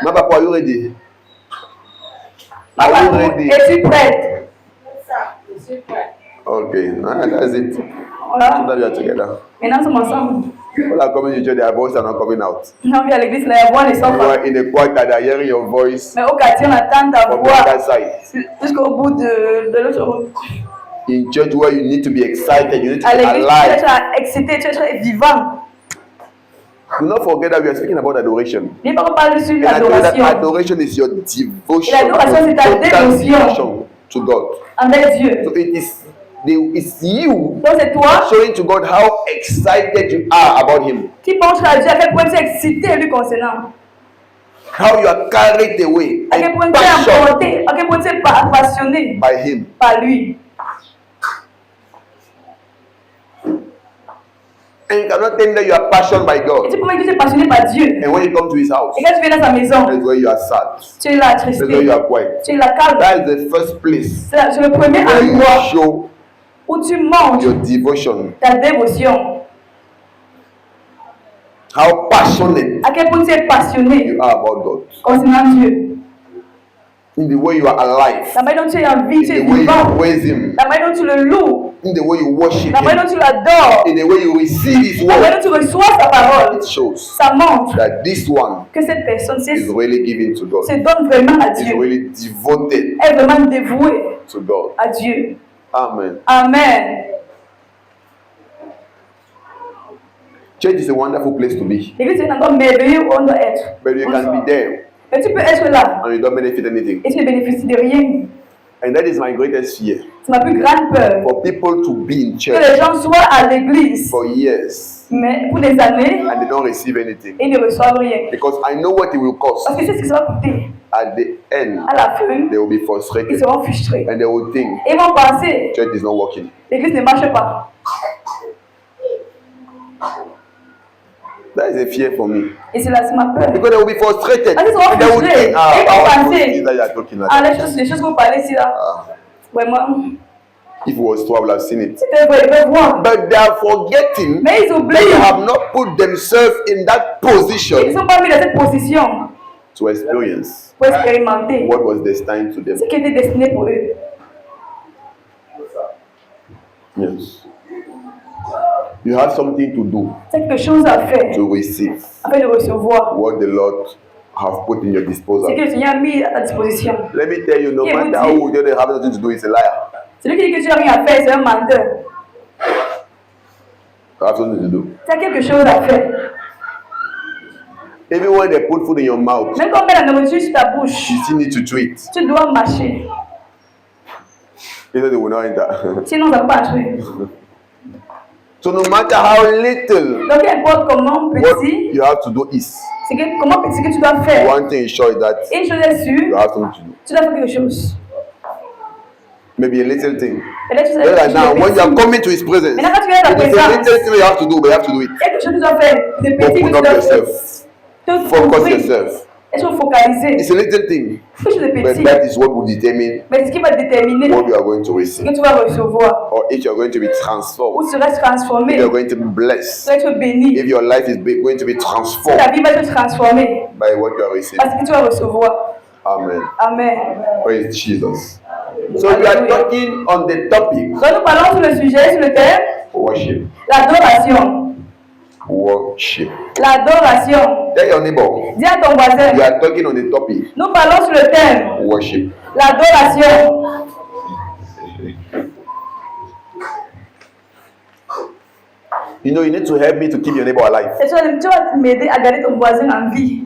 Papa, are you ready? Papa, Are you ready? es-tu prête? Je suis prêt. Okay, that's it. So Voilà. that we are together. Maintenant, nous sommes ensemble. People are coming to church, their voices are not coming out. On vient à l'église, la voix ne sort You pas. are in a quarter, they are hearing your voice Mais au quartier, on attend ta from the voix other side. jusqu'au bout de l'autre route. In church where you need to be excited, you need to À be l'église, tu alive. es excité, tu es vivant. Do not forget that we are speaking about adoration. N'oublie pas qu'on parle sur And I know that l'adoration. adoration is your devotion, Et l'adoration, c'est ta total dévotion. devotion to God. Envers Dieu. So it's you Donc c'est toi showing to God how excited you are about Him, qui montre à Dieu à quel point tu es excité lui concernant. how you are carried away À quel point in tu es passion emporté, à quel point tu es passionné by Him. par lui. And you cannot tell that you are passionate by Et God. tu peux dire que tu es passionné par Dieu. And when you come to His house, Et quand tu viens dans sa maison, that's where you are sad. tu es là That's where attristé, you are quiet. tu es là calme. That is the first place C'est le premier where you endroit show où tu montres your devotion, ta dévotion. how passionate À quel point tu es passionné you are about God. concernant Dieu. In the way you are alive, La manière dont tu es en vie, in tu es the way you vivant. praise Him, La manière dont tu le loues. in the way you worship La manière Him, dont tu l'adores. in the way you receive His La manière word, dont tu reçois sa parole. it shows Ça montre that this one que cette personne is really giving to God. se donne vraiment à Is Dieu. really devoted Est vraiment dévouée to God. à Dieu. Amen. Amen. Church is a wonderful place to be, L'église est un endroit merveilleux où on doit être. but you can be there Mais tu peux être là and you don't benefit anything. et tu ne bénéficies de rien. And that is my greatest fear, C'est ma plus grande peur. for people to be in Que church les gens soient à l'église, for years mais pour des années, and they don't receive anything. et ne reçoivent rien. Because I know what it will cost. Parce que c'est ce que ça va coûter. At the end, À la fin, they will be ils frustrated seront frustrés. and they will think Et ils vont penser, church is not working. l'église ne marche pas. That is a fear for me. Et c'est là, c'est ma peur. Because they will be frustrated. Parce qu'ils seront And they will frustrés. think, Et ils vont how penser, is that you are talking ah, about? les choses que vous parlez ici, là, vraiment, If it was true, I would have seen it. c'était vrai, ils peuvent voir. But they are forgetting Mais ils they oublient. have not put themselves in that Ils ne position sont pas mis dans cette position to experience pour expérimenter what was destined to them. ce qui était destiné pour eux. Yes. You have something to do C'est quelque chose à faire to receive afin de recevoir what the Lord have put in your ce disposal. que le Seigneur a mis à ta disposition. Let me tell you, no Qui vous matter dit? how they have nothing to do, it's a liar. Celui qui dit que tu n'as rien à faire, c'est un menteur. You have something to do. Tu as quelque chose à faire. Even when they put food in your mouth, Même quand on met la nourriture sur ta bouche, you still need to do it. tu dois marcher. Either they will not enter. Sinon, ça ne va pas entrer. So no matter how little, Donc, importe comment what petit, you have to do is, c'est que, comment petit que tu dois faire. one thing is sure is that Et une chose est you sûre, have something to do. tu dois faire quelque chose. Maybe a little thing. Peut-être que tu dois Just faire like now, quelque when you are chose. coming to His presence, Maintenant, quand tu viens à la it is a présence, little thing you have to do, but you have to do it. quelque chose que tu dois faire. De petit que Open tu up dois yourself. te Focus ouvrir. yourself. Être focalisé. It's a little thing, Quelque chose de but petit. that is what will determine Mais c'est ce qui va déterminer what you are going to ce receive, que tu vas recevoir. or if you are going to be Où transformed, tu seras transformé. if you are going to be Tu blessed, vas être béni. if your life is going to be Ta transformed vie va être transformée by what you are receiving. parce que tu vas recevoir. Amen. Amen. Praise Jesus. So we are talking on the topic Donc nous parlons sur le sujet, sur le thème, worship. l'adoration. Worship. L'adoration. Tell your neighbor, Dis à ton voisin, we are talking on the topic nous parlons sur le thème, worship. l'adoration. You know, you need to help me to keep your neighbor alive. Et tu vas m'aider à garder ton voisin en vie.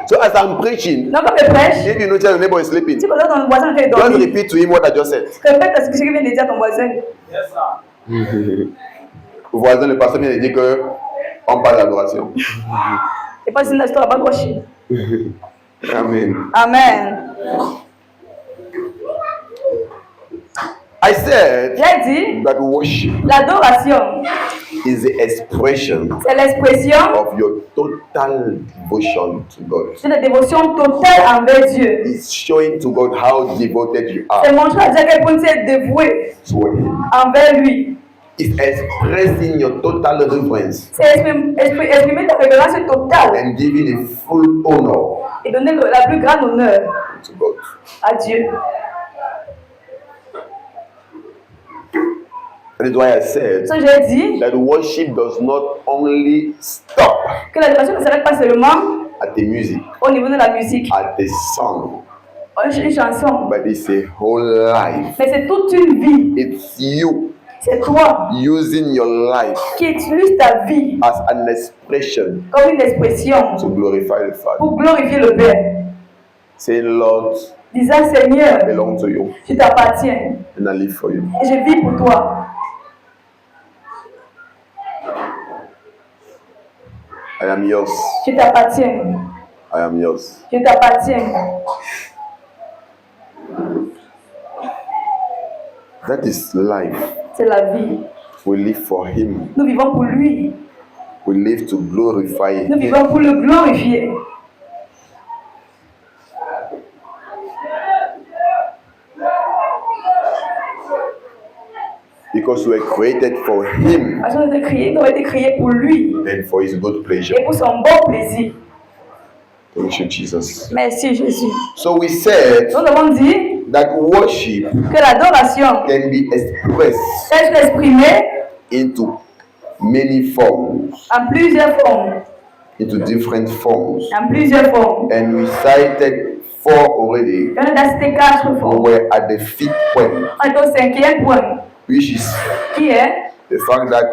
So as I'm preaching, Donc comme je prêche, if you notice your neighbor is sleeping, si pendant ton voisin fait just dormir, repeat to him what I just said. répète ce que je viens de dire à ton voisin. Yes, sir. Voisin, le pasteur vient de dire que on parle d'adoration. Et pas une histoire about worship. Amen. Amen. I said J'ai dit, that worship l'adoration, is the expression c'est l'expression of your total devotion to God. de la dévotion totale envers Dieu. It's showing to God how devoted you C'est are montrer à Dieu à quel point tu es dévoué toward Him. envers lui. is expressing your total reverence C'est exprimer ta révérence totale and giving a full honor et donner la plus grande honneur to God. à Dieu. That is why I said Ça, j'ai dit that worship does not only stop que l'adoration ne s'arrête pas seulement at the music, au niveau de la musique, at the song, une chanson, but it's a whole life. mais c'est toute une vie. It's you C'est toi using your life qui utilises ta vie as an expression comme une expression to glorify the Father. pour glorifier le Père. Saying, Lord, Disant, I Seigneur, belong to you je t'appartiens and I live for you. et je vis pour toi. I am yours. Je t'appartiens. I am yours. Je t'appartiens. That is life. C'est la vie. We live for Him. Nous vivons pour lui. We live to glorify Nous Him. vivons pour le glorifier. Because we were created for Him Parce qu'on a été créés pour lui and for His good pleasure. et pour son bon plaisir. Thank you, Jesus. Merci Jésus. So we said Nous avons dit that worship que l'adoration can be expressed peut être exprimée into many forms, en plusieurs formes. into different forms. En plusieurs formes. And we cited 4 already. On a cité 4 We formes. were at the 5th point, On est au 5e point, which is qui est the fact that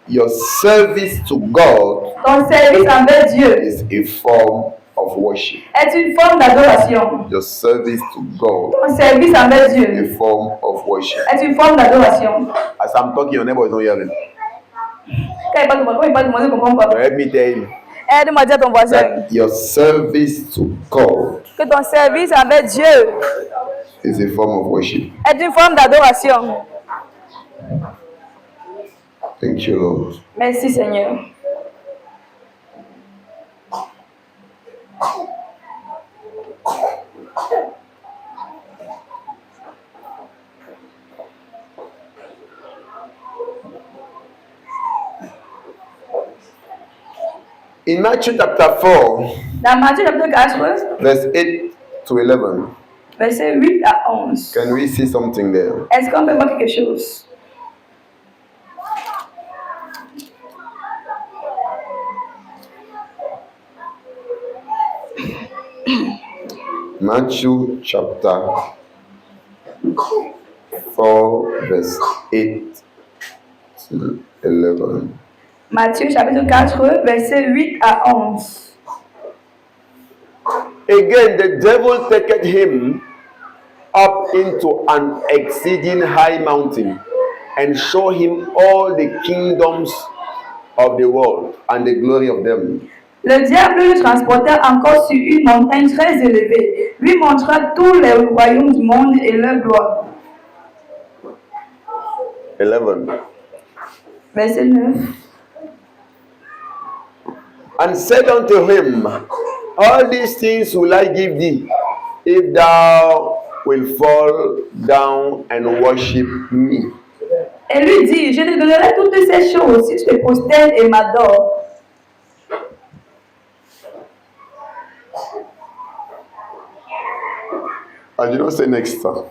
your service to God ton service envers Dieu is a form of worship. est une forme d'adoration. Your service to God Ton service envers is Dieu a form of worship. est une forme d'adoration. As I'm talking, your neighbor is not hearing. Quand il parle de moi, je ne comprends pas. But let me tell you Aide-moi à dire à ton voisin that your service to God que ton service envers Dieu is a form of worship. est une forme d'adoration. Thank you, Lord. Merci Seigneur. In Matthew chapter 4, Dans Matthieu chapitre 4, verse 8 to 11, verset 8 à 11, can we see something there? est-ce qu'on peut voir quelque chose? Matthew chapter 4, verse 8 to 11. Matthieu chapitre 4, verset 8 à 11. Again, the devil taketh him up into an exceeding high mountain and show him all the kingdoms of the world and the glory of them. Le diable le transporta encore sur une montagne très élevée, lui montra tous les royaumes du monde et leur gloire. 11. Verset 9. And said unto him, all these things will I give thee, if thou wilt fall down and worship me. Et lui dit, je te donnerai toutes ces choses si tu te prosternes et m'adores. I did not say next time.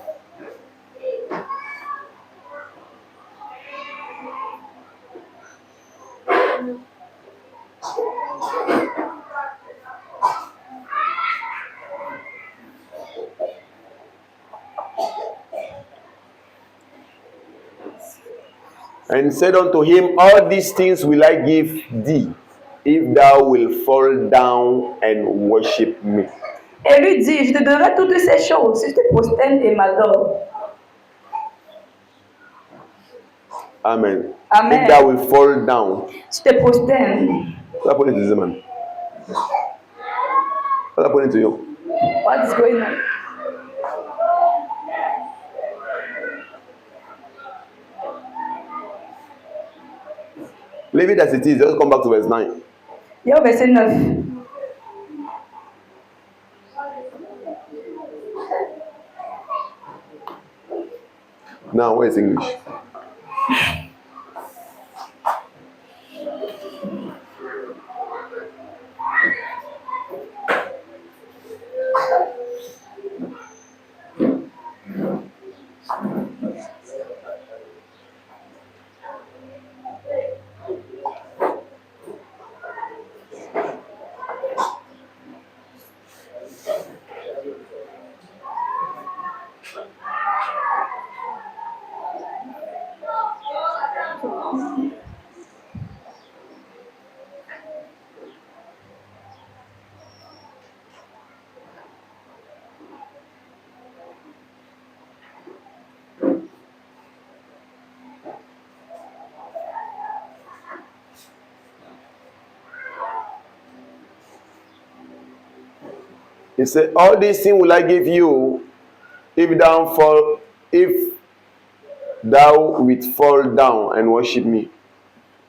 And said unto him, all these things will I give thee, if thou wilt fall down and worship me. Et lui dit, je te donnerai toutes ces choses si tu te prosternes et m'adores. Amen. Amen. If thou wilt fall down. Si tu te prosternes. What happened to this man? What happened to you? What is going on? Leave it as it is. Just come back to verse 9. Il y a au verset 9. Now, where is English? He said, all these things will I give you if thou wilt fall down and worship me.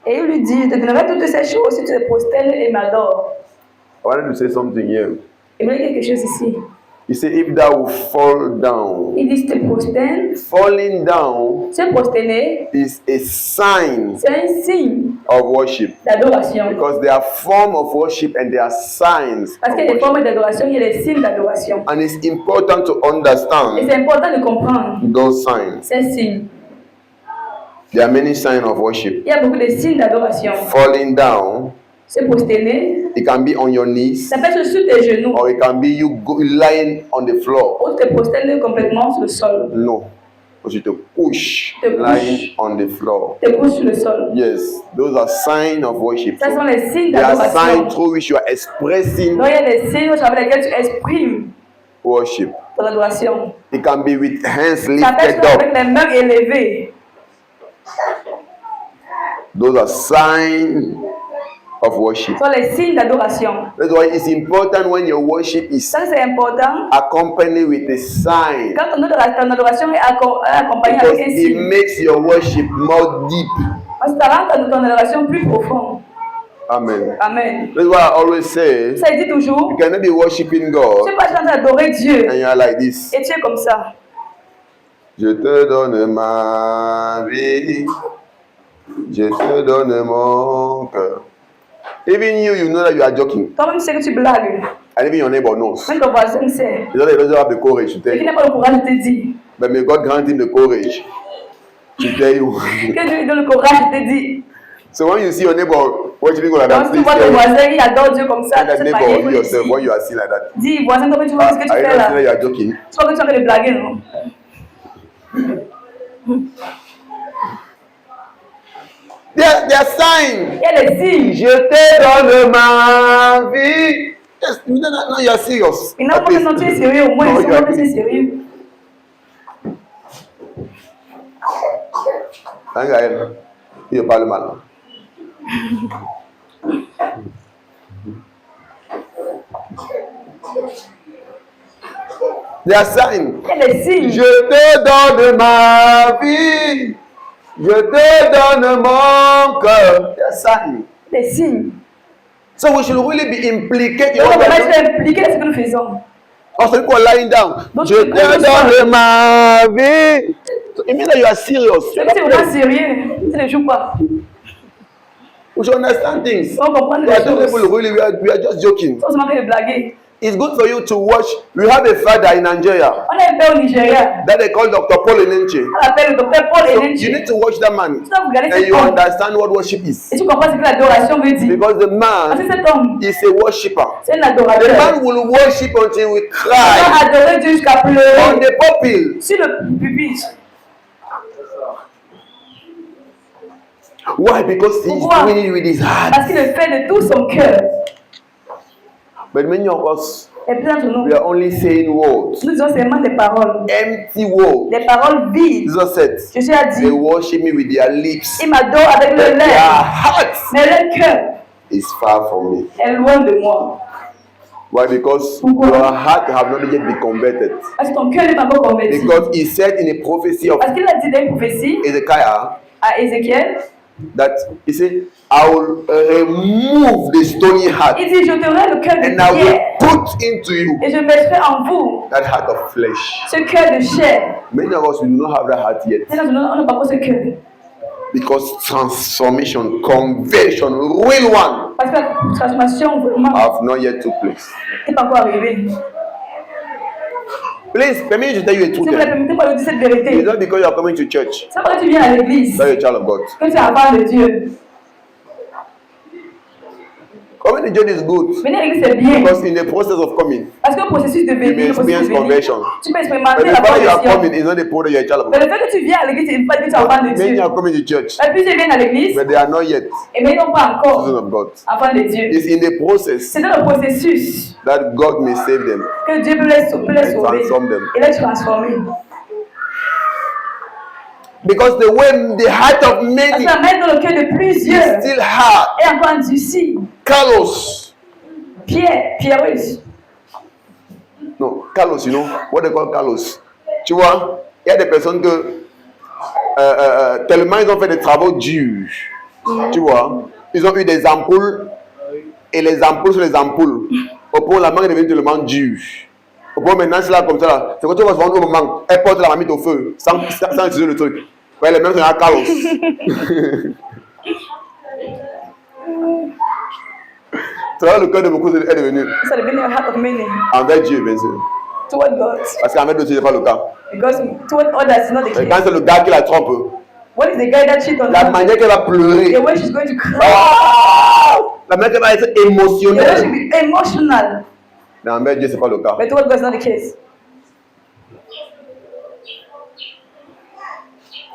Et il lui dit, je te donnerai toutes ces choses si tu te prosternes et m'adores. I wanted to say something here. Il voulait quelque chose ici. He said, if thou wilt fall down. Il dit, si tu te prosternes, Falling down se prosterner, is a sign c'est un signe of worship. d'adoration. Because there are forms of worship and there are signs Parce of qu'il y a des worship. formes d'adoration, il y a des signes d'adoration. And it's important to Et understand c'est important de comprendre those signs. ces signes. There are many signs of worship. Il y a beaucoup de signes d'adoration. Falling down, Se prosterner, it can be on your knees, ça peut être sur tes genoux or it can be you lying on the floor. ou te prosterner complètement sur le sol. No, but you to push, Te push. lying on the floor. Te couches sur le sol. Yes, those are signs of worship. Ce sont les signes There are d'adoration. signs through which you are expressing Donc il y a des signes au travers desquels tu exprimes worship. ton adoration. It can be with hands Ça peut lifted être avec up. les mains élevées. Those are signs of worship. Ce sont les signes d'adoration. That's why it's important when your worship is Ça c'est important. accompanied with a sign, Quand ton adoration est accompagnée because avec un it signe, makes your worship more deep. parce que ça rend ton adoration plus profonde. Amen. Amen. That's why I always say, Ça dit toujours, you cannot be worshiping tu God n'es pas en train d'adorer Dieu and you are like this. et tu es comme ça. Je te donne ma vie, je te donne mon cœur. Even you know that you are joking, Toi-même, tu sais que tu blagues. and even your neighbor knows. Même ton voisin sait. He doesn't have the courage to tell Et qui you, n'a pas le courage de te dire. but may God grant him the courage to tell you. Que Dieu lui donne le courage de te dire. So when you see your neighbor worshiping God like Donc, that, si tu please vois ton tell voisin, il adore Dieu comme ça. the cette neighbor manière, or il you faut yourself dire. when you are seeing like that. Dis, voisin, comment tu vois ce que tu Are you fais not saying that là? you are joking? Tu crois que tu es en train de blaguer, non? There are signs. Il y a des signes. Je te donne ma vie. Yes, no, you are serious. Il n'a At pas least. besoin de sérieux, au moins, No, ils you are sont que c'est kidding. sérieux. Hein, Gaël? Il parle mal. There are signs. Il y a des signes. Je te donne ma vie. Je te donne mon cœur. There are signs. Des signes. So we should really be implicated in Donc, on what we va are doing. être impliqué dans ce que nous faisons. Also, people are lying down. Donc, Je tu te commences donne ma vie. So it means that you are serious. C'est que c'est vraiment sérieux. Tu ne joues pas. We should understand things. On comprend les There are two choses. people really, we are just joking. On se manque de blaguer. It's good for you to watch. We have a father in Nigeria On a un père au Nigeria. that they call Dr. Paul Enenche. On l'appelle le docteur Paul So Enenche. you need to watch that man Tu dois regarder and cet you homme. understand what worship is. Et tu comprends ce que l'adoration veut dire. Because the Parce que man cet homme, is a worshipper. c'est un The adorateur. man will worship until we Il cry va adorer Dieu jusqu'à on pleurer the pulpit. sur le pupitre. Why? Because he's Pourquoi? doing it with his heart. Parce qu'il le fait de tout son cœur. But many of us, Et plus d'entre nous, we are only saying words, nous disons seulement des paroles. empty words. Des paroles vides. Jesus said, Jésus a dit, they worship me with their lips, il m'adore avec le but their lèvres, heart mais le cœur is far from me. est loin de moi. Why? Because Pourquoi? your heart have not yet been converted. Parce que ton cœur n'est pas encore converti. Because he said in a prophecy of Parce qu'il a dit dans une prophétie Ezekiel à Ézéchiel, that he said, I will remove the stony heart il dit, je t'aurai le cœur de and I will pierre put into you et je mettrai en vous that heart of flesh. ce cœur de chair. Many of us, we do not have that heart yet. C'est là que on n'a pas encore ce cœur. Because transformation, conversion, real one, Parce que la transformation vraiment have not yet took place. n'est pas encore arrivée. Please, permit me to tell you a Si truth. vous me permettez-moi de dire cette It's vérité, not because you are coming to church c'est parce que tu viens à l'église, that you're a child of God. que tu es un enfant de Dieu. Coming to church is good Venir à l'église, c'est bien. because in the process of coming, Parce que le processus de you venir, may le processus experience de venir, conversion. tu peux But expérimenter the la fact that you are conversion. coming is not the point that you are a child of Mais God. le fait que tu viens à l'église, c'est pas que tu es enfant de Many Dieu. are coming to church, Et puis ils viennent à l'église, but they are not yet et mais ils n'ont pas children encore of God. enfant de Dieu. It's in the process C'est dans le processus that God may save them. que Dieu peut les sauver transform them. et les transformer. Because the heart of Parce many que la main dans le cœur de is plusieurs still hard, est encore endurcie. callous. Pierreuse. No, callous, you know what they call callous. Tu vois, il y a des personnes que tellement ils ont fait des travaux durs. Tu vois, ils ont eu des ampoules et les ampoules sur les ampoules. Au point où la main est devenue tellement dure. Au point où maintenant c'est là comme ça là. C'est quand tu vas se rendre au moment, elle porte la marmite au feu sans utiliser le truc. Ouais, les mains sont là callous. Tu vois, le cœur de beaucoup est devenu So the beginning of heart of many envers Dieu, bien sûr. toward God. Parce qu'envers d'autres, ce n'est pas le cas. Because toward others is not the Et quand case. c'est le gars qui la trompe, What is the guy that cheat on la her? manière qu'elle va pleurer, The way she's going to cry. la manière qu'elle va être The way she'll émotionnelle. be emotional. Mais envers Dieu, ce n'est pas le cas. But toward God is not the case.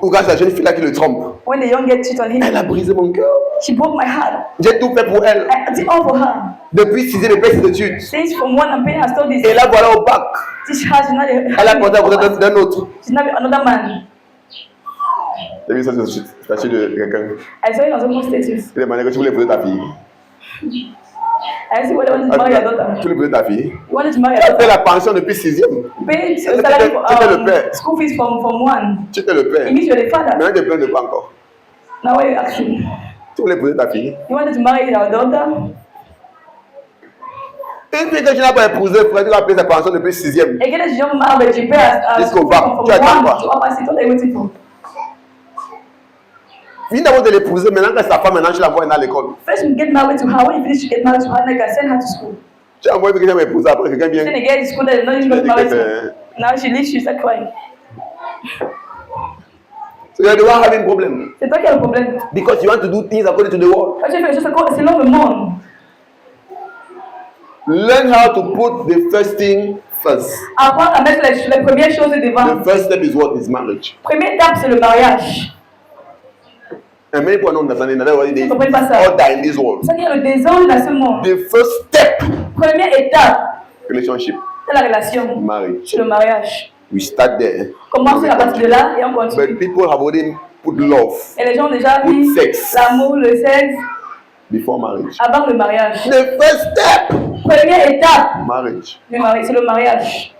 Ou quand c'est la jeune fille là qui le trompe, When the young girl cheat on elle him, a brisé mon cœur. she broke my heart. J'ai tout fait pour elle. I did all for her. Depuis 6 ans de paix d'études. Since from one I'm paying her studies. Et là, voilà au bac. Teach her, she's not Elle a commencé à côté d'un autre. she's not another man. J'ai vu ça sur le statut de quelqu'un. I saw it on someone's status. Il demandait que tu voulais épouser ta fille. I see what I wanted to marry your daughter. Tu voulais épouser ta fille. You wanted to marry your Tu daughter. fais la pension depuis 6e. Pay C'était salary le père. school fees from one. Tu étais le père. It means you're the father. Maintenant, tu te plains de quoi encore? Now what are you asking? Tu voulais épouser ta fille. You wanted to marry your daughter? Une fille que tu n'as pas épousée, frère, tu vas payer sa pension depuis 6e. Again, as young man, but you pay Jusqu'au school bac. fees from Tu attends one quoi? to opposite. What are you waiting for? Finis d'abord de l'épouser, maintenant que sa femme, maintenant tu l'envoies à l'école. First, you get married to her. When you finish, you get married to her. Then you can send her to school. Tu as envoyé quelqu'un m'épouser, après quelqu'un vient. Then again, in school, they're not even Tu as dit married que to. Now she leaves, she start crying. So you are the one having problem. C'est toi qui as le problème. Because you want to do things according to the world. Quand tu fais les choses selon le monde, Learn how to put the first thing first. apprendre à mettre les premières choses devant. The first step is what? Is marriage. Première étape, c'est le mariage. And many people don't understand it. That's why they Comprends pas ça. order in this world. C'est-à-dire le désordre dans ce monde. The first step, Première étape, relationship, c'est la relation. marriage. C'est le mariage. We start there. Commencer à partir de là et on continue. But people have already put love Et les gens ont déjà Put mis sex. l'amour, le sexe before marriage. avant le mariage. The first step, Première étape marriage. du mariage, c'est le mariage.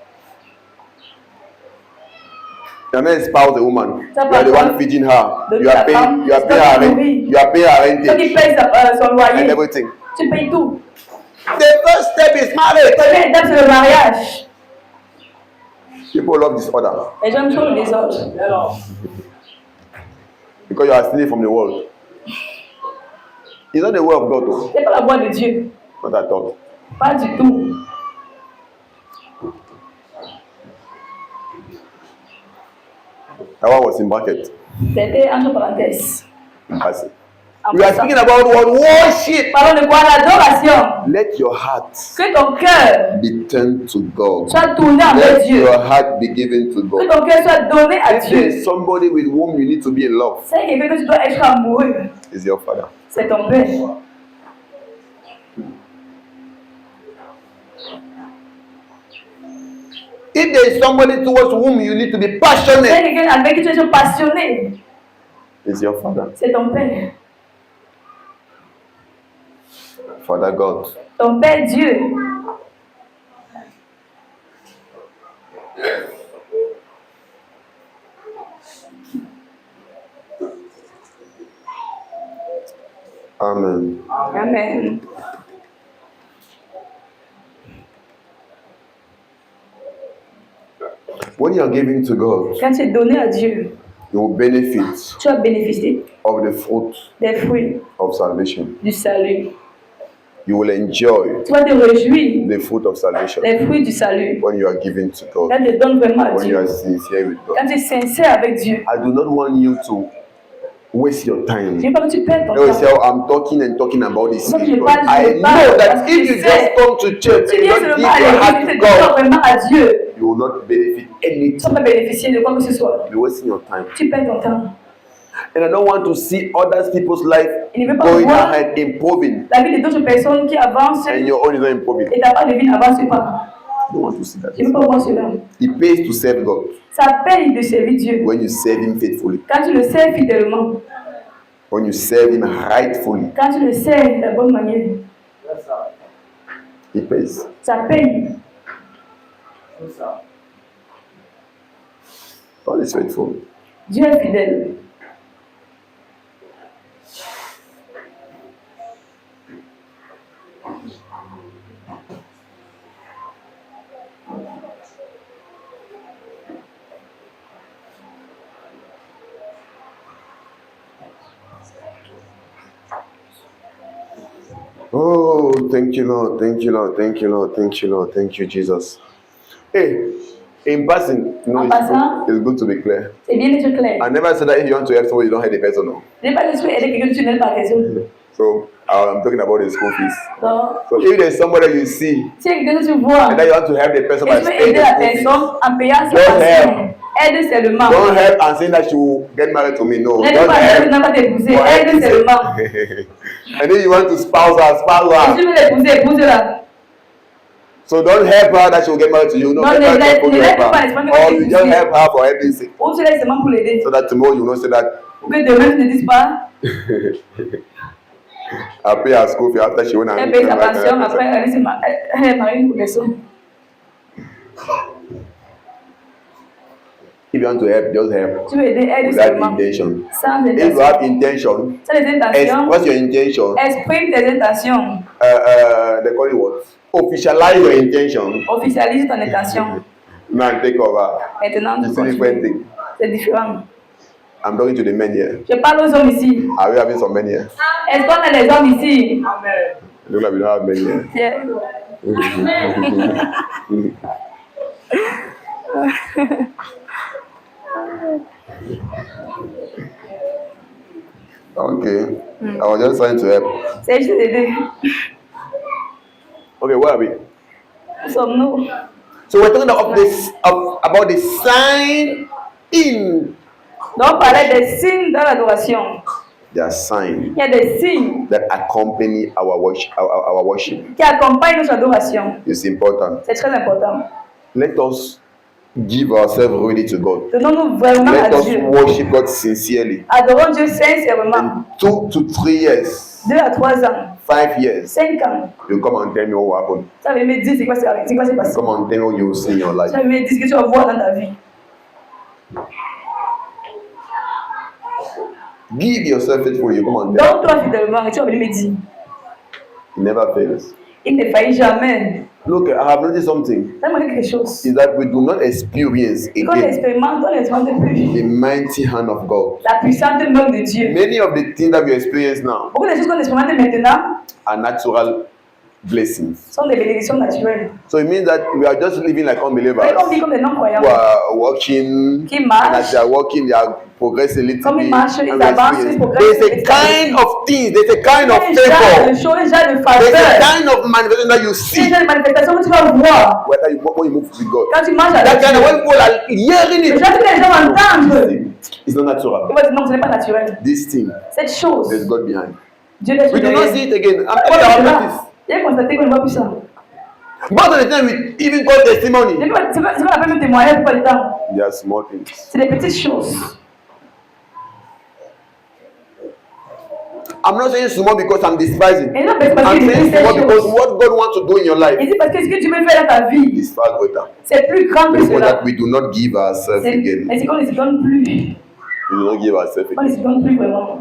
You're not a spouse, a woman. Ça You are the parle one feeding her. de You are la paying. femme. You are C'est paying toi her qui rent. nourris. You are paying her Toi qui rentage payes son and loyer, everything. tu payes tout. The first step is marriage. Première étape, c'est le mariage. People love disorder Les gens sont le désordre. Alors, because you are stealing from the world. It's not the way of God, though. C'est pas la voix de Dieu. Not at all. Pas du tout. That one was in bracket. C'était entre parenthèses. I see. En We are passant. speaking about what? Worship. Parlons de quoi? L'adoration. Let your heart Que ton cœur be turned to God. soit tourné envers Let Dieu. your heart be given to Que God. ton cœur soit donné à If there Dieu. is somebody with whom you need to be in love, C'est quelqu'un que tu dois être amoureux. is your father. C'est ton père. If there is somebody towards whom you need to be C'est passionate, quelqu'un avec qui tu es passionné. is your father. C'est ton père. Father God. Ton père Dieu. Amen. Amen. When you are giving to God, Quand tu es donné à Dieu, you will benefit tu vas bénéficier of the fruit des fruits of salvation. du salut. You will enjoy Tu vas te réjouir the fruit of salvation des fruits du salut. when you are giving to God, Quand tu donnes vraiment à when you Dieu. are sincere with God. Quand tu es sincère avec Dieu. I do not want you to waste your time. Je veux pas que tu perdes ton They will say, temps. oh, I'm talking and talking about this. Donc, je But parle, I je know parle, that parce que if you je just sais. come to church Tu and viens don't give seulement your à heart l'église et to tu God, vraiment à Dieu. you will not benefit Tu ne anything. vas pas bénéficier de quoi que ce soit. You're wasting your time. Tu perds ton temps. And I don't want to see other people's life Il ne veut pas going voir ahead, improving, la vie de d'autres personnes qui avancent and your own is not improving. et ta part de vie n'avance pas. I don't want to see that. Je ne veux pas voir cela. It pays to serve God Ça paye de servir Dieu. when you serve Him faithfully, Quand tu le sers fidèlement, when you serve Him rightfully. quand tu le sers de la bonne manière, Yes, sir. It pays. ça paye. Yes, sir. God is faithful. Dieu est fidèle. Oh, thank you, Lord. Thank you, Lord. Thank you, Lord. Thank you, Lord. Thank you, Jesus. Hey, in passing, En passant, it's good to be clear. c'est bien d'être clair. I never said that if you want to help somebody, you don't help the person. No. Je n'ai pas dit que tu veux aider quelqu'un que tu n'aides pas personne. So I'm talking about the school fees. Donc, So if there's somebody you see si il y a quelqu'un que tu vois and then you want to help the person et by tu veux paying aider the la school fees, personne en payant sa Don't pension, aide seulement. don't help and saying that she will get married to me. No, N'aide don't pas quelqu'un help. qui n'a pas t'épouser, For aide help's seulement. sake. And then you want to spouse her, Si tu veux l'épouser, épouse-la. So don't help her that she will get married to you. No, No, help her ne for you l'aide help pas, her. laisse-moi Or que you tu just dises. help her for helping sake. Ou tu l'aides seulement pour l'aider. So that tomorrow you will not say that Pour que demain tu ne dises pas, I pay her school fee after she went and elle paye sa pension, après elle est mariée pour personne. If you want to help, just help. Tu veux aider, aide Without seulement. intention. Sans If you intention. have intention, Sans les intentions, what's your intention? exprime tes intentions. They call it what? Officialize your intention. Officialise ton intention. Man, take over. Maintenant, tu It's a different continues. thing. C'est différent. I'm talking to the men here. Je parle aux hommes ici. Are we having some men here? Est-ce qu'on a des hommes ici? Amen. Look like we don't have men here. Yeah. Okay. I was just trying to help. C'est juste d'aider. Okay, where are we? Où sommes-nous? So we're talking about the sign in. Donc, on parlait des signes dans l'adoration. There are signs Il y a des signes that accompany our worship. Our worship. qui accompagnent notre adoration. It's important. C'est très important. Let us give ourselves really to God. Donnons-nous vraiment à Let us Dieu. worship God sincerely. Adorons Dieu sincèrement. In 2 to 3 years, 2 à 3 ans, 5 years, 5 ans. you come and tell me what happened. Ça veut me dire c'est quoi c'est passé. Come and tell me what you see in your life. Ça veut me dire ce que tu vas voir dans ta vie. Give yourself faithfully. You come and tell me. Donne-toi fidèlement et tu vas venir me dire. It never fails. Il ne faillit jamais. Look, I have noticed something. Ça me dit quelque chose. Is that we do not experience Et quand on again expérimente, on n'expérimente plus the mighty hand of God. la puissante main de Dieu. Many of the things that we experience now Beaucoup de choses qu'on expérimente maintenant are natural blessings. sont des bénédictions naturelles. So it means that we are just living like unbelievers Mais on vit comme des non-croyants who are walking, qui and marchent. as they are walking, they are progressing a little Comme ils bit. marchent, ils and we avancent, experience. ils progressent, There's a ils kind of things, there's a kind of Il y a un genre favor, de choses, un genre de there's a faveur. kind of manifestation that you Il y a un see genre de manifestation que tu vas voir when you move with God. quand tu marches That avec kind of Dieu. when people are hearing Le it, genre que les gens entendent. it's not natural. Ils vont dire non, ce n'est pas naturel. This thing, Cette chose, there's God behind. Dieu laisse We do not derrière. see it again. I'm Quand telling on you est about là, this. j'ai constaté qu'on ne voit plus ça. Most of the time, we even call testimony. C'est quoi qu'on appelle le témoignage pour pas le temps. They are small things. C'est des petites choses. I'm not saying small because I'm despising. Et non, parce I'm qu'il saying dit small ces because choses. what God wants to do in your life Il dit parce que ce que tu veux faire dans ta vie, is far greater. c'est plus grand que Because cela. that we do not give ourselves again. Mais c'est qu'on ne se donne plus. We do not give ourselves On ne again. se donne plus vraiment.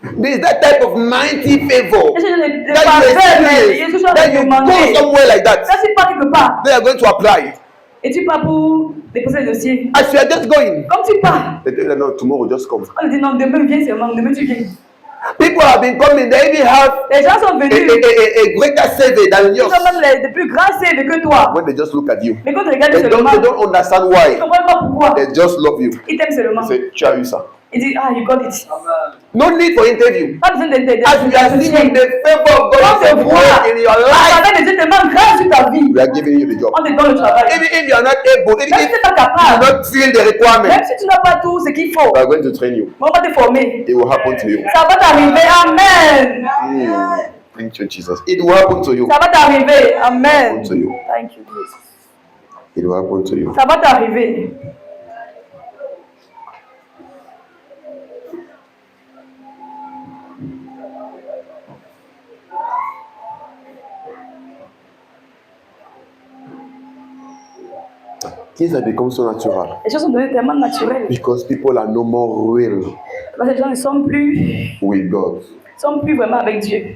There is that type of mighty favor Et c'est de that faveur, you Jésus experience. soit That you demandé. go somewhere like that. Quand tu pars quelque part, They are going to apply. et tu pars pour déposer le dossier, As you are just going, comme tu pars, they tell you that no, tomorrow just come. on te dit non, demain viens seulement, demain tu viens. People have been coming, they even have Les gens sont a venus. greater survey than Ils yours. ont même les plus grands CV que toi. When they just look at you, Mais quand tu regardes they seulement, don't understand ils ne why. comprennent pas pourquoi. They just love you. Ils t'aiment seulement. They say, tu as eu ça. Ils disent, ah, you got it. Amen. No need for interview. Pas besoin de As you are seeing the favor of God is at work in your life, Avec des tellement grands sur ta vie. we are giving you the job. On te donne le travail. Even if you are not able, even Même si if tu n'es pas you do capable, not feel the requirement, même si tu n'as pas tout ce qu'il faut, we are going to train you. on va te former. It will happen to you. Ça va t'arriver. Amen. Thank you, Jesus. It will happen to you. Ça va t'arriver. Amen. Happen to you. Thank you, Jesus. It will happen to you. Ça va t'arriver. Things have become so natural Les choses sont devenues tellement naturelles. because people are no more real Parce que les gens ne sont plus, with God. sont plus vraiment avec Dieu.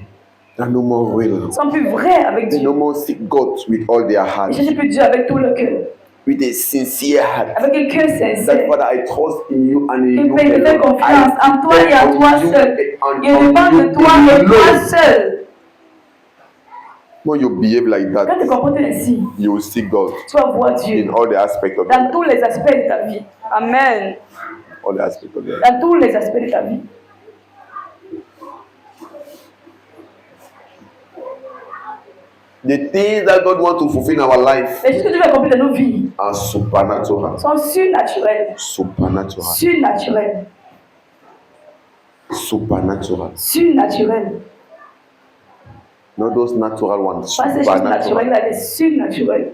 They are no more real. Ils sont plus vrais avec They Dieu. no more seek God with all their Ils heart, ne cherchent plus Dieu avec tout leur cœur. with a sincere heart. Avec un cœur That sincère. Father, I trust in you and in Que you Père, je fais alone. confiance en toi et en toi seul. Je dépends de toi et toi seul. When you behave like Quand tu te that, comportes ainsi, you will seek God tu vas voir Dieu in all the aspects of dans it. tous les aspects de ta vie. Amen. All the aspects of it. Dans tous les aspects de ta vie. The things that God wants to fulfill in our life Les choses que Dieu veut accomplir dans nos vies are supernatural. sont surnaturelles. Supernatural. Surnaturelles. Supernatural. Surnaturelles. Not those natural ones. Pas ces choses naturelles, Supernatural. là, les surnaturelles.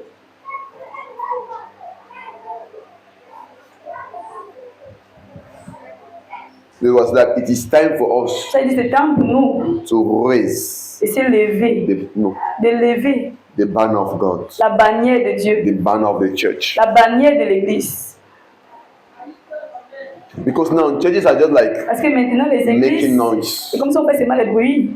It was that it is time for us Ça dit, c'est temps pour nous to raise de se lever, de lever the banner of God, la bannière de Dieu, the banner of the church. la bannière de l'Église. Because now churches are just like Parce que maintenant, les making églises, noise. c'est comme si on fait seulement les bruits.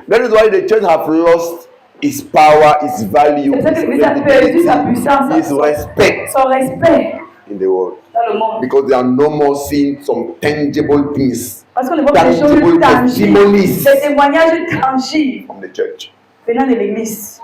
That is why the church have lost its power, its value, C'est pour ça its que l'Église a perdu sa credibility, puissance, its respect son respect in the world. dans le monde. Because they are no more seeing some tangible things Parce qu'on ne voit pas des choses Tangible tangibles, testimonies. des témoignages tangibles from the church. venant de l'Église.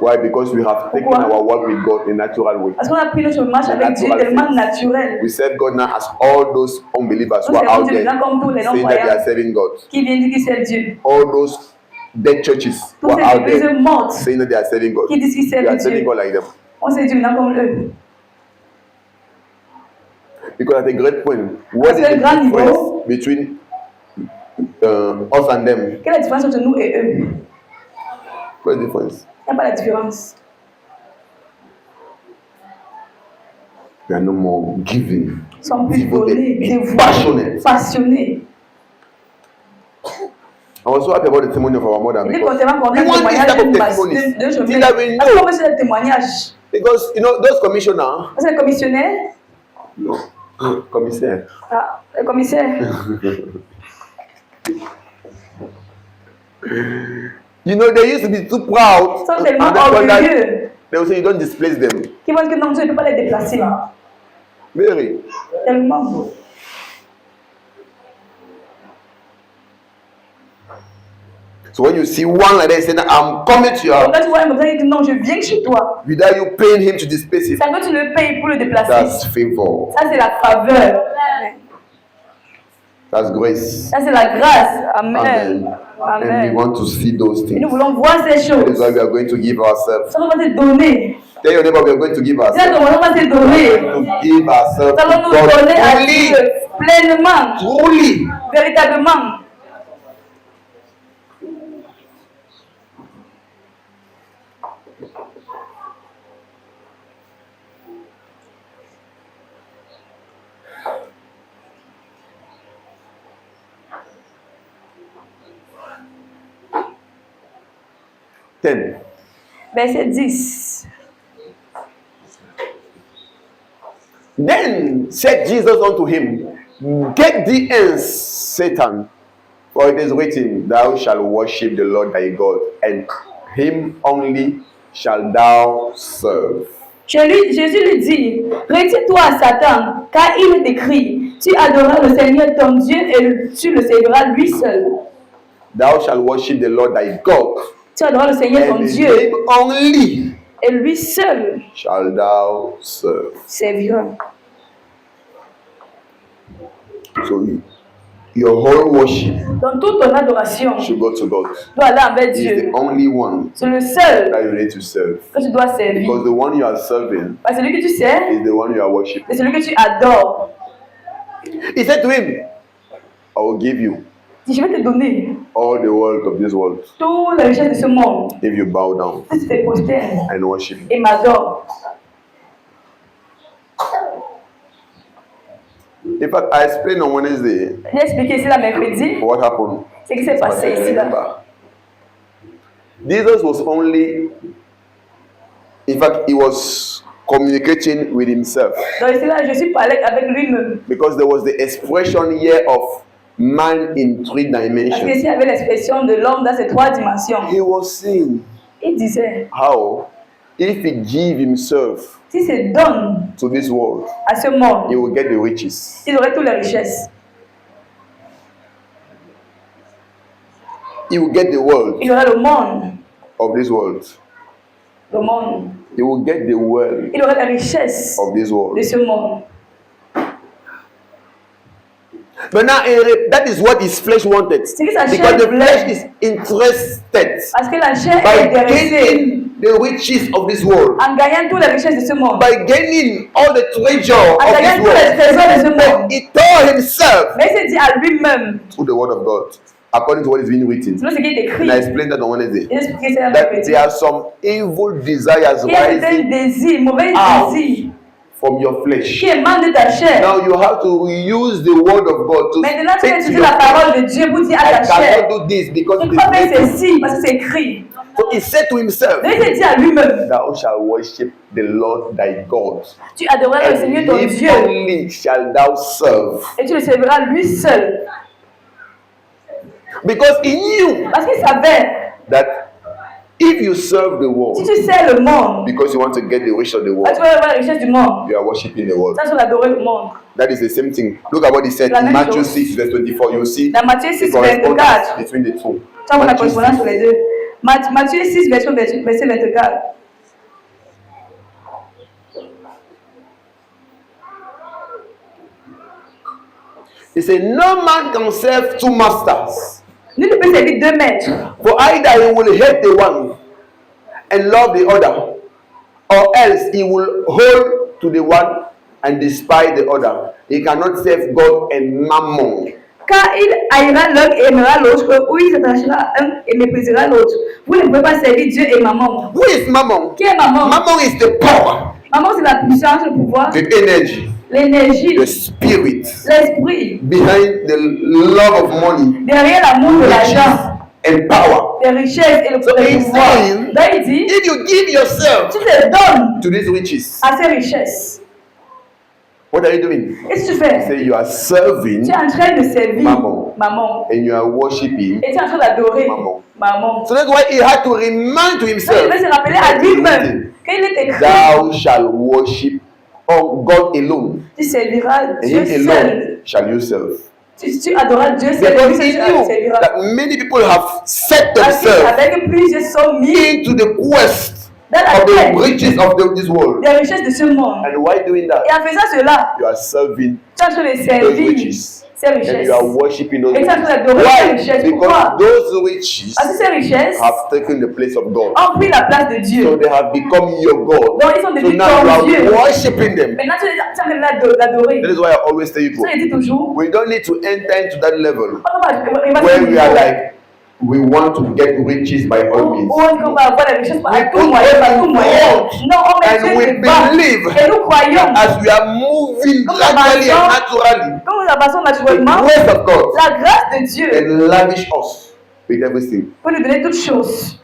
Why? Because we have taken Pourquoi? our walk with God in a natural way. Parce qu'on a pris notre marche avec Dieu Natural tellement things. naturel. We serve God now as all those unbelievers who Nous are servons out Dieu there maintenant comme tous les saying that they are non-croyants serving God. qui viennent dire qu'ils servent Dieu. All those dead churches who Toutes are ces out there églises mortes saying that they are serving God. qui disent qu'ils They servent are serving Dieu. God like them. On sait Dieu maintenant comme eux. Because at a great point, what Parce is qu'à un the grand difference niveau, between us and them? quelle est la différence entre nous et eux? What is the difference? Il n'y a pas la différence. We are no more giving. Ils sont plus donnés, dévoués, Passionate. passionnés. I was so happy about the testimony of our mother Il dit because qu'on qu'on we a un want this témoignage type of de testimonies. chemin. Things that we Parce qu'on know. veut ce témoignage. Because you know those commissioners, Parce que le commissionnaire, no, commissaire. ah, le commissaire, You know they used to be too proud. sont tellement And that's why that- orgueilleux they will say you don't displace them. qu'ils pensent que non, Dieu ne peut pas les déplacer. Very. Tellement. So when you see one like that saying, I'm coming to your Donc, quand tu vois un comme ça, il dit non, je viens chez toi. without you paying him to displace him, Ça veut que tu le payes pour le déplacer. that's favor. Ça, c'est la faveur. That's grace. Ça, c'est la grâce. Amen. Amen. And we Amen. want to see those Et things. nous voulons voir ces That is choses. why we are going to give ourselves. Ça va te donner. Tell your neighbor we are going to give Dis à ourselves. ton voisin, on va te donner. To give ourselves Nous allons to nous God donner à fully. Dieu pleinement, Truly. véritablement. Ten. Verset 10. Then said Jesus unto him, Get thee hence, Satan, for it is written, Thou shalt worship the Lord thy God, and him only shalt thou serve. Jésus lui dit, retire-toi à Satan, car il est écrit, tu adoreras le Seigneur ton Dieu et tu le serviras lui seul. Thou shalt worship the Lord thy God, Tu adoreras le Seigneur ton and Dieu him only et lui seul shall thou serve. serviras. So your whole worship Dans toute ton adoration, tu should go to God. dois aller avec He is Dieu. the only one C'est le seul that you need to serve. que tu dois servir. Because the one you are serving Parce que celui que tu sers, is the one you are worshiping. c'est celui que tu adores. He said to him, I will give you Si je vais te donner all the wealth of this world toute la richesse de ce monde, if you bow down si tu te prosternes and worship him. et m'adores. In fact, I explained on Wednesday J'ai expliqué ici la mercredi what happened. ce qui s'est passé ici là. Remember, Jesus was only, in fact, he was communicating with himself Donc ici là, Jésus parlait avec lui-même. because there was the expression here of man in three Parce dimensions. qu'ici, il y avait l'expression de l'homme dans ces trois dimensions. He was saying Il disait, how if he give himself si se donne to this world, à ce monde, he will get the riches. il aurait toutes les richesses. He will get the world Il aurait le monde. of this world. Le monde. He will get the wealth Il aurait la richesse of this de world. ce monde. But now that is what his flesh wanted. C'est que sa chair Because the voulait. flesh is interested Parce que la chair est by intéressée gaining the riches of this world, en gagnant toutes les richesses de ce monde. by gaining all the treasure En of gagnant this tous les world. trésors de ce monde. But he told himself Mais il s'est dit à lui-même, through the word of God, according to what is being written. selon ce qui est écrit, And I explained that on Wednesday. il expliqué ça That avec there are some evil desires il y a certains rising désirs, mauvais out désirs, from your flesh. qui émanent de ta chair. Now you have to use the word of God to Maintenant, tu vas speak to utiliser your la flesh. parole de Dieu pour dire à I ta chair. cannot do this because Tu it peux pas is faire written. ceci parce que c'est écrit. So he said to himself, Mais il s'est dit à lui-même, thou shalt worship the Lord thy God, tu adoreras le and Seigneur ton him Dieu only shall thou serve. et tu le serviras lui seul. Because he knew Parce qu'il savait, that if you serve the si world tu sers le monde, because you want to get the riches of the tu world, vas avoir la richesse du monde. you are worshiping the world. Ça, tu vas adorer le monde. That is the same thing. Look at what he said La in même Matthew chose. 6, verse 24. You see Dans Matthieu the 6, correspondence 24, between the two. tu vas la Matthew correspondance 6. sur les deux. Matthieu 6, verset 24. He said, no man can serve two masters. Nul ne peut servir deux maîtres. For either he will hate the one and love the other, or else he will hold to the one and despise the other. He cannot serve God and mammon. Car il haïra l'un et aimera l'autre, ou il s'attachera à un et méprisera l'autre. Vous ne pouvez pas servir Dieu et maman. Who is mammon? Qui est maman? Mammon is the power, Maman, c'est la puissance, le pouvoir, the energy, l'énergie, the spirit l'esprit, behind the love of money, derrière l'amour de l'argent, riches, and power. les richesses et le So he's pouvoir. saying, Là, il dit, if you give yourself tu te donnes to these riches, à ces richesses. what are you doing? Qu'est-ce que tu fais? Say you are serving Tu es en train de servir Maman. maman. and you are worshiping. Et tu es en train d'adorer Maman. maman. So that's why he had to remind to Donc, il himself, va se rappeler à lui-même qu'il est écrit, thou shalt worship God alone, tu serviras and Dieu him seul. alone shall you serve. Tu adoreras Dieu seul. Because Lui he seul tu knew serviras. that many people have set Parce themselves qu'avec plusieurs sont mis into the quest dans la of the quête riches of this world. des richesses de ce monde. And why doing that? Et en faisant cela, You are serving tu es en train de those servir riches, ces and richesses. you are worshiping those Et tu es en riches. train d'adorer ces Why? richesses. Because Pourquoi? those riches Parce que ces richesses have taken the place of God. ont pris la place de So Dieu. they have become your God. Donc ils sont So devenus now you ton are Dieu. worshiping them. Maintenant tu es en train d'adorer. That is why I always tell people, Ça, il dit toujours. we don't need to enter into that level Il va where se we are dire, like, we want to get riches by all means. on va avoir la richesse par We tout put moyen, par tout God moyen. Non, on met and Dieu we devant. believe Et nous croyons, as we are moving Comme gradually and la naturally, comme nous avançons the naturellement, grace of God la grâce de Dieu and lavish us with everything. peut nous donner toutes choses.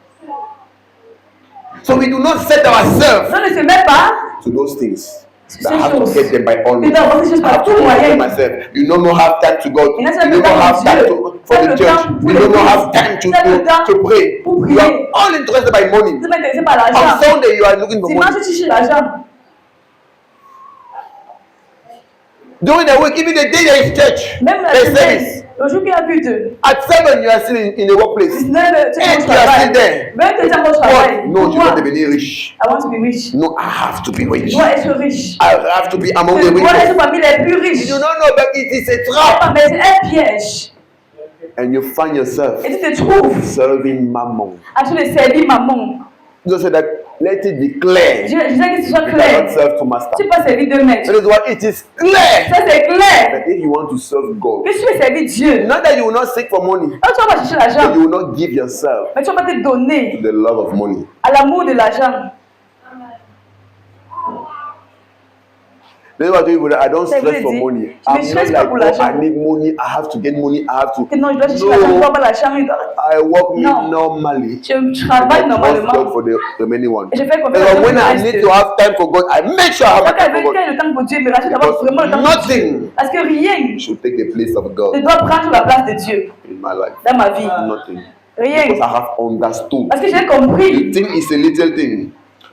So we do not set ourselves On ne se met pas to those things. sur I ces have to choses. get them by all Tu means. dois avoir ces choses I par have to tout work for moyen. myself. You no more have time to God. Il y en a qui You ont no le more temps have pour time Dieu. for Ça, the le church. temps pour You no more l'église. have time Ça, le temps to pray. pour You are prier. all interested by money. Vous êtes intéressé par On l'argent. Sunday you are looking for Dimanche, money. tu cherches l'argent. During the week, even the day there is church, Même la there's semaine, service. le jour qu'il y a but, At 7, you are still in the workplace. 19, tu es Hey, au you are still travail. there. 20 ans au travail. What? No, you Pourquoi? want to be rich. I want to be rich. No, I have to be Je rich. dois être riche. I have to be among the Je dois rich. être parmi les plus riches. You don't know, but it is a trap. Mais c'est un piège. And you find yourself Et tu te trouves serving mammon. en train de servir maman. Jesus said that, let it be clear. Je disais que ce soit You clair. cannot serve two masters. Tu peux pas servir deux maîtres. That is why it is clear Ça c'est clair. that if you want to serve God, Que si tu veux servir Dieu, not that you will not seek for money, alors tu vas pas chercher but l'argent. you will not give yourself Mais tu vas pas te to donner the love of money. à l'amour de l'argent. That's why I tell you that I don't C'est stress vrai for dit. money. Je me I'm stresse not pas like, pour oh, l'argent. I need money, I have to get money, I have to. Que non, je dois chercher l'argent, je dois pas l'argent. I work me Non. normally. Je I travaille trust God normalement. for the remaining one. Et je fais confiance Because à Dieu when pour I le need reste. to have time for God, I make sure I have Quand time for il y God. a le temps pour Dieu, mais là, je dois avoir vraiment le temps pour Dieu. Nothing Parce que rien should take the place of ne God doit prendre la place de Dieu in my life. dans ma vie. Nothing. Rien. Because I have understood. Parce que j'ai The compris. thing is a little thing,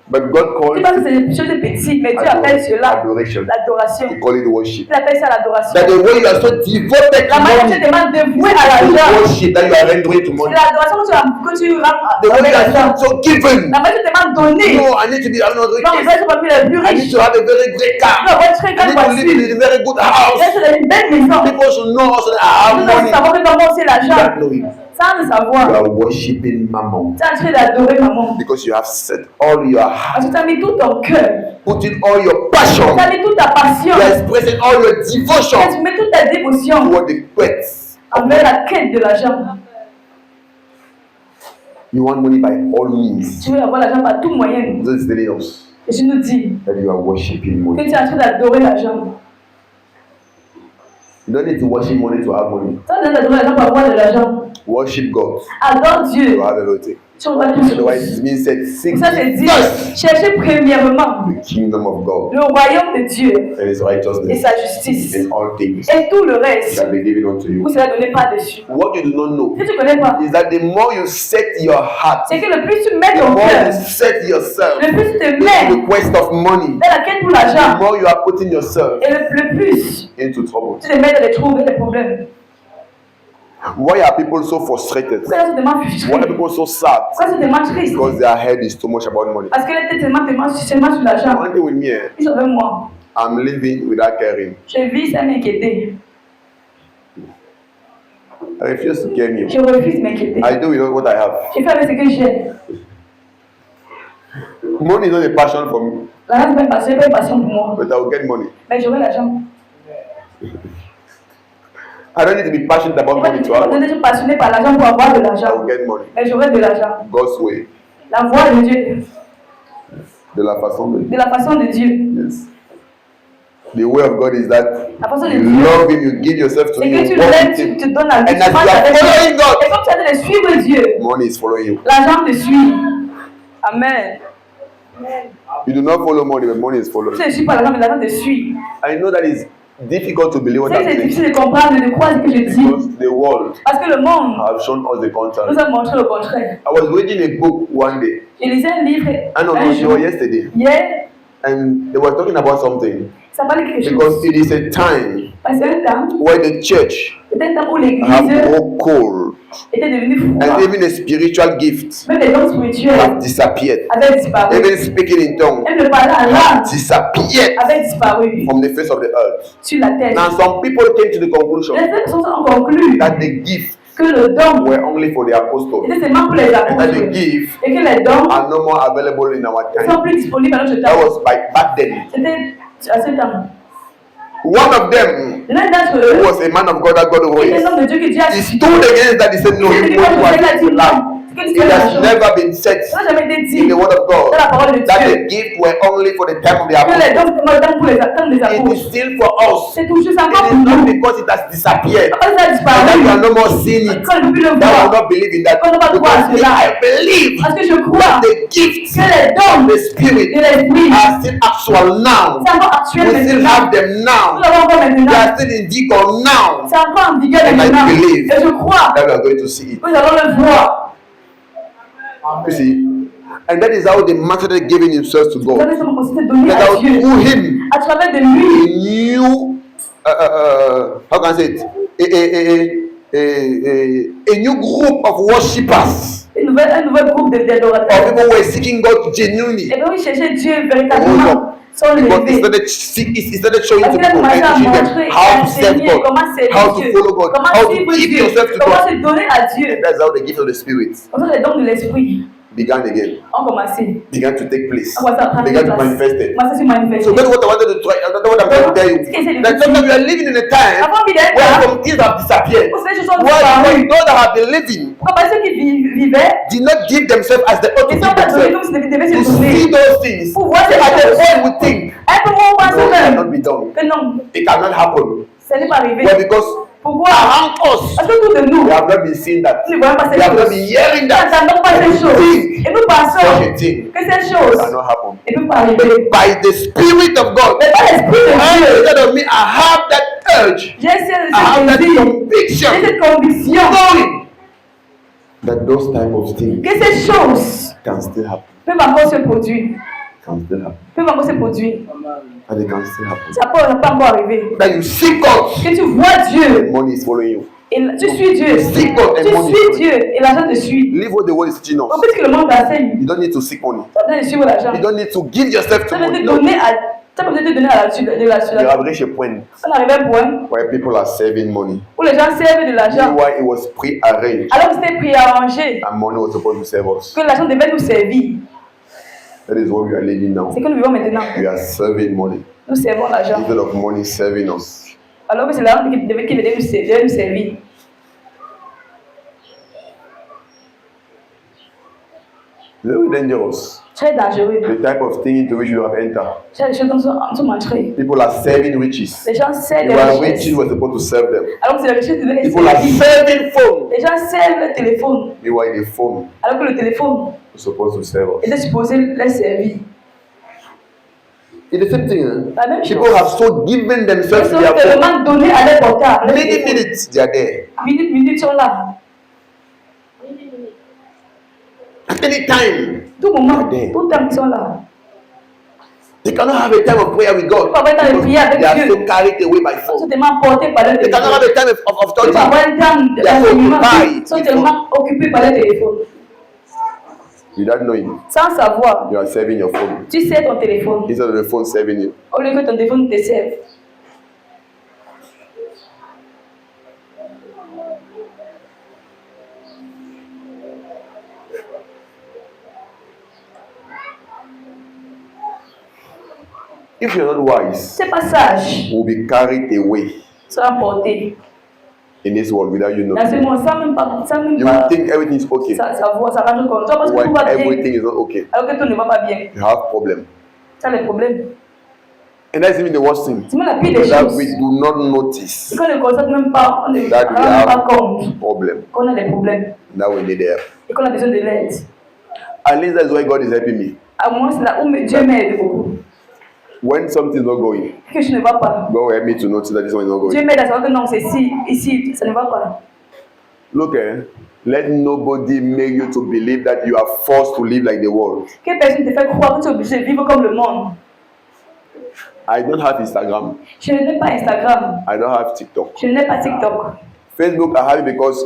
but God C'est calls parce que c'est des choses petites, mais Dieu appelle cela adoration. l'adoration. We call it worship. Il appelle ça l'adoration. That the way you are so devoted La to manière dont money, tu es tellement dévoué à the l'argent, worship that you are rendering to c'est money. l'adoration que tu rends The way avec you l'argent. are so given. La manière dont tu es tellement donné. No, I need to be I'm not rich. Non, mais ça, c'est parmi les plus I need riches. to have a very great Tu car. dois avoir une très I grande need to live voiture. in a very good house. Tu dois une belle maison. People should know also that I Tu have dois money. savoir que comment c'est l'argent. Without knowing, Sans le you savoir. are worshiping mammon Tu es en train d'adorer maman. because you have set all your heart, Parce que tu as mis tout ton cœur. putting all your Tu passion, as mis toute ta passion. you are expressing all your Tu devotion mets toute ta dévotion toward the quest. envers la quête de l'argent. You want money by all means. Tu veux avoir l'argent par tout moyen. Jesus is telling us Et je nous dis that you are worshiping que money. tu es en train d'adorer l'argent. You don't need to worship money to have money. Tu es en train d'adorer l'argent pour avoir de l'argent. Worship God Adore Dieu. to have everything. Tu auras tout Otherwise, chose. it means that seek Ça c'est dit. first Cherchez premièrement the kingdom of God le royaume de Dieu and His et righteousness, sa justice. and all things Et tout le reste shall be given unto you. vous sera donné par-dessus. What you do not know Si tu ne connais pas, is that the more you set your heart, c'est que le plus tu mets the ton more cœur, you set yourself le plus tu te into mets the quest of money, dans la quête pour the l'argent, more you are putting yourself et le plus into trouble. tu te mets dans les troubles et les problèmes. Why are people so frustrated? Pourquoi tu te tellement frustré? Why are people so sad? Pourquoi tu te tellement triste? Because their head is too much about money. Parce qu'elle était tellement sur l'argent. One day with me, Ils sont avec moi. I'm living without caring. Je vis à m'inquiéter. I refuse to care me. Je refuse de m'inquiéter. I do with what I have. Je fais avec ce que j'ai. Money is not a passion for me, L'argent n'est pas une passion pour moi. but I will get money. Mais j'aurai l'argent. I don't need to be passionate about money to have money. Je suis passionné par l'argent pour avoir de I l'argent. will get money. Mais j'aurai de l'argent. God's way. La voie de Dieu. De la façon de De la façon de Dieu. Yes. The way of God is that La façon de you Dieu. love Him, you give yourself to C'est Him, que tu you walk l'aimes, with tu Him. te donnes la vie. And as you are following God, Et comme tu es en train de suivre Dieu, money is following you. l'argent te suit. Amen. You do not follow money, but money is following Tu you. ne suis pas l'argent, mais l'argent te suit. I know that is difficult to believe what C'est I'm c'est saying difficile de comprendre, de croire ce que je dis. because the world Parce que le monde have shown us the contrary. nous a montré le contraire. I was reading a book one day. Je lisais un livre I don't un know, jour. yesterday, Hier, and they were talking about something ça parlait quelque chose. because it is a time Parce que un temps, where the church c'était un temps où have l'église grown cold était devenue and froide. even the spiritual gifts Même les dons spirituels have disappeared. avaient disparu. Even speaking in tongues Même le parler en have langue disappeared avait disparu from the face of the earth. sur la terre. Now, some people came to the conclusion Les personnes ont conclu that the gifts que le don were only for the apostles était seulement pour les and that the apôtres gifts et que les dons are no more available in our ne time. sont plus disponibles à notre That temps. was back then. C'était à ce temps. One of them, L'un d'entre who eux was a man of God that God était raised, un homme de Dieu que Dieu a he suscité. stood against that. He said, No, Il it dit, moi, je sais là, was dit, lamb. non. It has never been said Ça n'a jamais été dit in the word of God dans la parole de that Dieu the gifts were only for the time of the que les apostles. dons étaient dans pour les temps des It is apôtres. still for us. C'est toujours ça It encore is pour not nous. because it has disappeared Quand ça a and that we are disparu, no more seeing it. quand on ne peut plus le That will voir, not believe in that. Qu'on ne va pas Because croire cela. I believe parce que je crois the gifts que les of dons the Spirit de l'esprit, are still actual now. c'est encore actuel We still maintenant. have them Nous now. l'avons encore They maintenant. are still in vigor now. C'est encore en vigueur And I maintenant. believe Et je crois that we are going to see it. que nous allons le voir. You see? And that is how the man started giving himself to Vous God. allez seulement considérer donner That à Dieu. through him, À travers de lui, he knew how can I say it? A new group of worshippers, Un nouvel groupe or d'adorateurs. people who were seeking God genuinely. Et donc, ils cherchaient Dieu Oh, véritablement, sans Because lever. he started showing Parce to qu'il a people commencé and à teaching them montrer et how à to serve enseigner God, comment servir how to Dieu, follow God, comment how to suivre give Dieu, yourself to comment God. se donner à Dieu. That's how the gift of the Spirit Comme ça, les dons de l'esprit began again, ont commencé. began to take place, On va prendre began to place. manifest it. Moi, ça s'est manifesté. So that's what I wanted to try. That's what I'm trying to tell you. That sometimes we are living in a time Avant, il y a where some things have disappeared. pour ces choses sont Why? Because disparues. those that have been living Pourquoi parce qu'ils vivaient, did not give themselves as they ought to ils give sont pas donnés themselves. comme ils devaient To se see donner. those things, Pour voir ces at the choses. point we think, Un peu moins, on pense no, it cannot même be done. que non, It cannot happen. ça n'est pas arrivé. Why? Because Pourquoi? around us, Parce que tout de nous, we have not been seeing that. nous ne voyons pas We ces have not choses. been hearing Nous that. n'entendons pas And ces we choses. think Et nous pensons such a thing que ces choses cannot happen. ne peuvent pas arriver. But by the Spirit of God, Mais par l'Esprit de Dieu, inside of me, I have that urge, j'ai I have that cette désir, conviction, j'ai cette conviction knowing that those type of things que ces choses can still happen. peuvent encore se produire. Can still happen. Peuvent encore se produire. And they can still happen. Ça peut pas encore arriver. That you seek God, Que tu vois Dieu money is following you. et tu suis Dieu. Seek God and Tu money. suis Dieu et l'argent te suit. Leave what the world is teaching Au us. plus que le monde t'enseigne, You don't need to seek money. tu as besoin de suivre l'argent. You don't need to give yourself to Ça veut money. te No. donner à, ça veut te donner à You have reached a point On arrive à un point where people are saving money. où les gens servent de l'argent Meanwhile, it was pre-arranged, alors que c'était préarrangé, and money was supposed to save us. que l'argent devait nous servir. That is what we are living now. C'est que nous vivons maintenant. We are serving money Nous servons l'argent. instead of money serving us. Alors que c'est l'argent qui devait nous servir. Very dangerous. Très dangereux. The type of thing into which you have entered. C'est des choses dont nous sommes entrés. People are serving riches. Les gens servent You les are richesses. riches, we're supposed to serve them. Alors que c'est les richesses qui devaient les People are servir. serving phone. Les gens servent le téléphone. Meanwhile, the phone Alors que le téléphone is supposed to serve us. était supposé les servir. It's the same thing. Eh? La même chose. People have so given Ils themselves to sont their phone. tellement donnés à leur portable. leur Many téléphone. minutes they are there. Minutes sont là. At any time, Tout moment, They are there. tout le temps ils sont là. they cannot have a time of prayer with God. Ils peuvent avoir un temps de Because prière avec they are Dieu. so carried away by Ils sont phone. tellement portés par leur They cannot téléphone. have a time of Ils peuvent avoir study un temps They are so d'enseignement. occupied Ils sont with tellement occupés par leur téléphone. without knowing. Sans savoir, You are serving your phone tu sais ton téléphone. instead of the phone serving you. Au lieu que ton téléphone te serve. If you're not wise, C'est pas sage. you will be carried away Tu seras porté. in this world without you Dans knowing. ce monde, sans même You pas will think everything is okay ça rendre compte. Tu vas penser que tout when va bien. everything is not okay. Alors que tout ne va pas bien. You have problem. Tu as les problèmes. And that's even the worst thing. C'est même la pire des That choses. we do not notice C'est qu'on ne constate même pas, on ne that rend we même pas have compte problem. qu'on a des problèmes That we need help. et qu'on a besoin de l'aide. At least that's why God is helping me. À moi, c'est là où Dieu m'aide beaucoup. When something is not going, Que je ne vais pas. God will help me to notice that this one is not Dieu going. m'aide à savoir que non, c'est ici, ça ne va pas. Look, let nobody make you to believe that you are forced to live like the world. Que personne te fait croire que tu es obligé de vivre comme le monde. I don't have Instagram. Je n'ai pas Instagram. I don't have TikTok. Je n'ai pas TikTok. Facebook, I have it because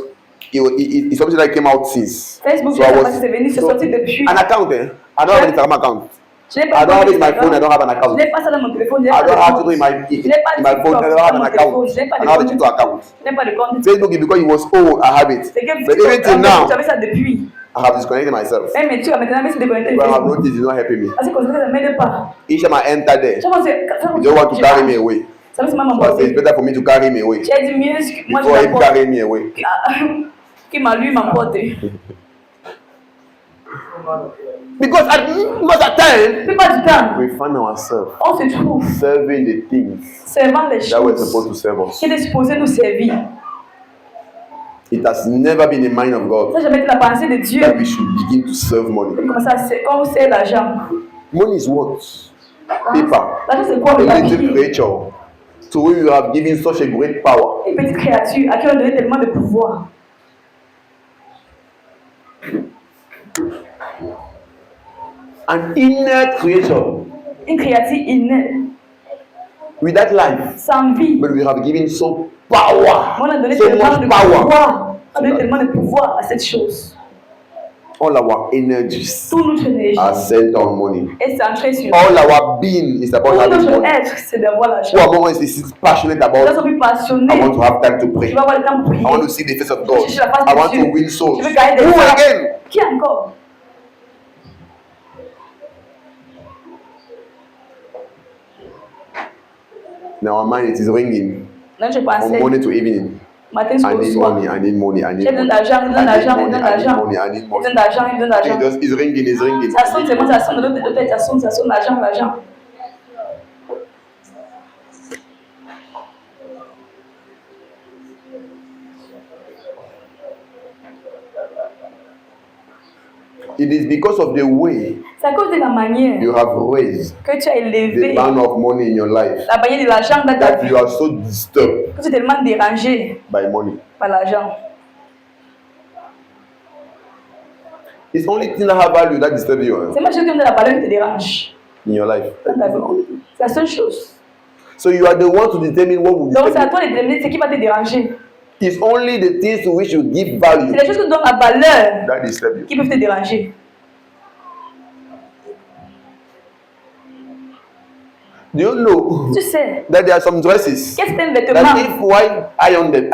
it's something that came out since. Facebook, So je I ne sais pas was si c'est venu, c'est so- sorti depuis. an account. I don't have an Instagram account. Je n'ai pas I don't have it in my Instagram. phone. I don't have an Je account. n'ai pas ça dans mon téléphone. Je n'ai I pas don't de have compte. it in my Je n'ai pas in my phone. I don't have an account. Je n'ai pas I de don't have a compte. TikTok account. Je n'ai pas de compte. Facebook is because it was old. I have it. C'est que But even till now, tu avais ça depuis. I have disconnected myself. Mais tu as maintenant mis déconnecté. But I have noticed it's not helping me. Parce que ça ne m'aide pas. Each time I enter there, Je pense que you don't want to carry me away. Ça veut So I say it's m'emporter. better for me to carry me away J'ai dit mieux que moi je before him m'emporte. carry me away. Qui m'a lui m'emporter. Because at most of the time, La plupart du temps, we find ourselves on se trouve serving the things servant les that were supposed choses to serve us. qui étaient supposées nous servir. It has never been the mind of Ça God n'a jamais été la pensée de Dieu. that we should begin to serve money. Comme ça, c'est quand on sert l'argent. Money is what? Paper. L'argent c'est quoi A le little papier? creature to whom you have given such a great power. Une petite créature à qui on a donné tellement de pouvoir. An inert creature Une créature innée. without life, sans vie. but we have given so power, On a donné so tellement much de power, pouvoir. On a donné tellement de pouvoir à cette chose. all our energies Toute notre énergie are sent on money. est centrée sur All our being is about tout having notre money. être, c'est d'avoir Who l'argent. among us is passionate Les gens about, sont plus I passionnés. want to have time to pray, Tu vas avoir le temps pour I want to prier. see the face of God, Je suis la face I de want Dieu. to win souls. Je veux gagner des Who âmes. again? Qui encore? In our mind it is ringing Là, je from pensais, morning to evening. matin I jusqu'au need soir. money, I need money, I need J'ai besoin money. d'argent, j'ai besoin I need d'argent, j'ai money, besoin I need d'argent. money, I need J'ai money. besoin d'argent, j'ai besoin d'argent. It's ringing, it's ringing. Ça sonne, c'est moi, ça sonne de l'autre côté, ça sonne, l'argent, l'argent. It is because of the way C'est à cause de la manière you have raised que tu as the élevé banner of money in your life la bannière de l'argent dans ta that vie. you are so disturbed Que tu es tellement dérangé by money. par l'argent. It's only thing that have value that disturb you C'est moi qui donne de la valeur qui te dérange in your life. dans ta vie. C'est la seule chose. So you are the one to determine what will Donc c'est à disturb toi de déterminer ce qui va te déranger. you. It's only the things to which you give C'est value les choses qui te donnent la valeur that disturb you. qui peuvent te déranger. Do you know Tu sais, that there are some dresses qu'est-ce que c'est un that vêtement if while iron them,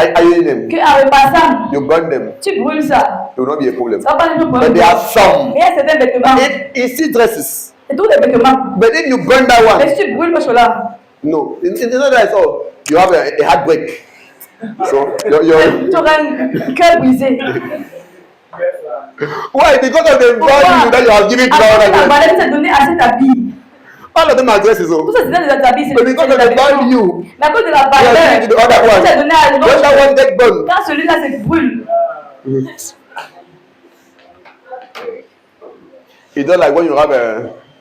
qu'en repassant, you burn them, tu brûles ça. it will not be a problem. Ça va pas être un But problème. there are some. Mais il y a certains vêtements. It's still dresses. C'est tous les vêtements. But if you burn that one, Mais si tu brûles ce là, no, it's not that it's all. You have a heartbreak. So tu auras un cœur brisé. why? Because of the value that you have given to Après, that la one. valeur que tu as donnée à cet habit. All of them are dresses. Tout So ça, c'est dans les habits. C'est but because of the value, Mais à cause de la you have valeur given to the other que tu as one. donnée à When l'autre, that one get burned, quand celui-là se brûle, it's not like when you have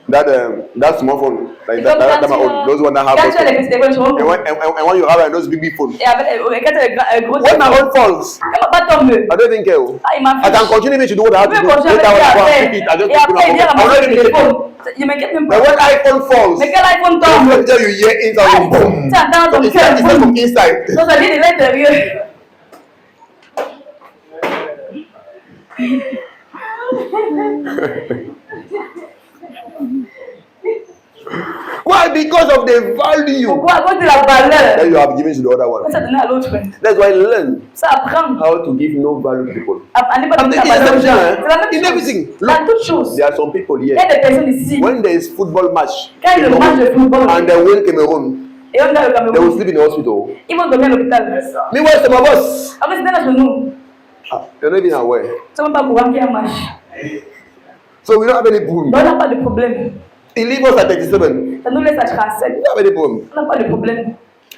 that small phone, like c'est that, comme that, quand that my tu own, those one that have quand those tu as les phones. petits téléphones, je And when you have those big phones, et avec, quand tu as un gros when my téléphone, own falls, quand ma pas tombe, I don't even care. Oh. ah, il m'a I can fait. continue to do what I have Je to peux do. continuer Later avec when I lui go and pick it, I just et après, il vient I'm not ramasser le even checking. téléphone. Je m'inquiète même But pas. when iPhone falls, Mais quand l'iPhone let tombe, me tell you, hear inside, boom. tu entends ton It's cœur not from boum. inside. Donc ça vient de l'intérieur. Why? Because of the value Pourquoi? À cause de la that valeur you have given to the other que one. ça donne à l'autre. That's why learn Ça apprend how to give no value to people. à ne pas I'm donner la thinking valeur aux it's gens. the same, C'est la même in chose. everything. Dans Look, toutes choses. there are some people Il here. y a des personnes ici. When there is football match, Quand il y a le match de football and they win Cameroon, et on est au they will Cameroun, sleep in the hospital. ils vont dormir à l'hôpital. Meanwhile, some of us, Après, c'est dans nous. they're not even aware. Nous ne sommes pas au courant qu'il y a un match. So we don't have any problem. Donc, on n'a pas de problème. He leave us at 37. Ça nous laisse à 37. We don't have any problem. On n'a pas de problème.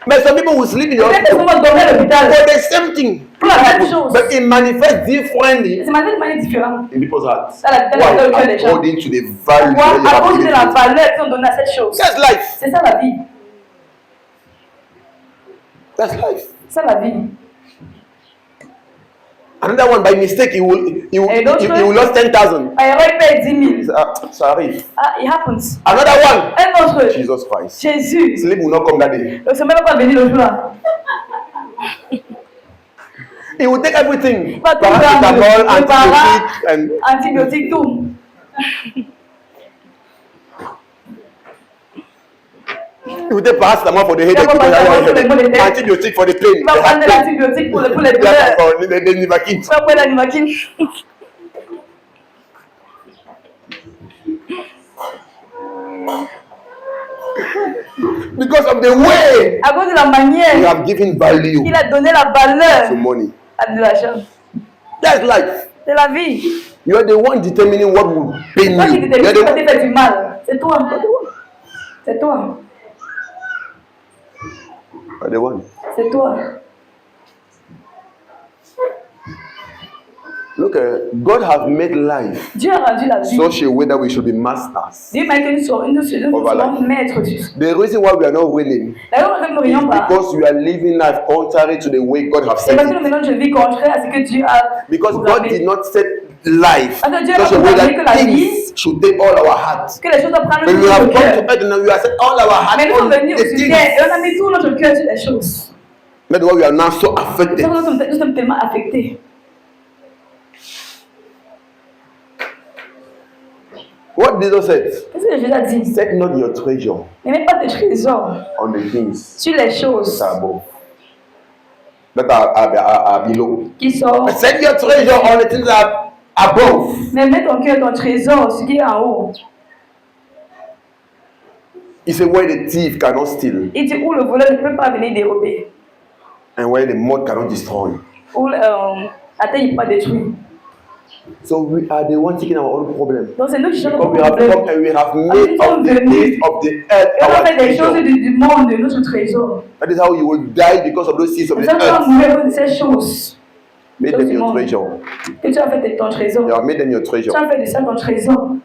But some people will sleep in the Peut-être que hospital vont dormir à l'hôpital. for the same thing. Pour la même chose. But it manifests differently C'est de manière différente. in people's hearts. Dans le cœur des Why? gens. According to the value Pourquoi? that À you cause have de given la to it. valeur qu'ils ont donnée à cette chose. That's life. C'est ça la vie. That's life. C'est ça la vie. Another one, by mistake, he will lose 10,000. Il paye 10 000. Ça arrive. Ah, it happens. Another one, Un autre. Jesus Christ. Jésus. Sleep will not come that day. Ne sont même pas venus le jour-là. He will take everything. Pas tout Paracetamol, le antibiotics, and antibiotiques, tout. he will take paracetamol for the headache. Il va prendre paracetamol pour les maux de tête. Antibiotic for the pain. Il va prendre de l'antibiotique pour les douleurs. Yeah, for the Nivaquine. Il va prendre la Nivaquine. Because of the way À cause de la you manière have given value qu'il a donné la valeur to money. à de l'argent. That's life. C'est la vie. You are the one determining what will pain Toi qui you. te You are décides the de te faire du mal. C'est toi. C'est toi. one. C'est toi. Look, God has made life Dieu a rendu la vie. such a way that we should be masters. Dieu m'a dit que nous serons maîtres du. The reason why we are not winning La raison pour laquelle nous ne is rions pas, because we are living life contrary to the way God has c'est set parce que nous it. menons une vie contraire à ce que Dieu a Because God programmé. did not set life Parce que Dieu such a a way programmé que la that vie things should take all our hearts. Que les choses doivent prendre But tout we have notre come cœur. to earth and we have set all our hearts Mais nous sommes on venus the sur things. terre et on a mis tout notre cœur sur les choses. That's why we are now so affected. Nous sommes tellement affectés. What Jesus said, Qu'est-ce que Jésus a dit? set not your treasure Ne mets pas tes trésors on the things sur les choses that are above, that are below. qui sont. But set your treasure on the things that are above. Mais mets ton cœur, ton trésor, ce qui est en haut. He said, where the thief cannot steal Il dit où le voleur ne peut pas venir dérober. and where the moth cannot destroy. Où la terre ne peut pas détruire. So we are the ones taking our own problem. Donc c'est nous qui cherchons Because nos we have problèmes. come and we have made of the things of the earth Et on our fait des choses treasure. du monde, de notre trésor. That is how you will die because of those things of Nous the sommes earth. mourir de ces choses. Make Choses them du your monde. treasure. Que tu as fait de ton trésor. You have made them your treasure. Tu as fait de ça ton trésor.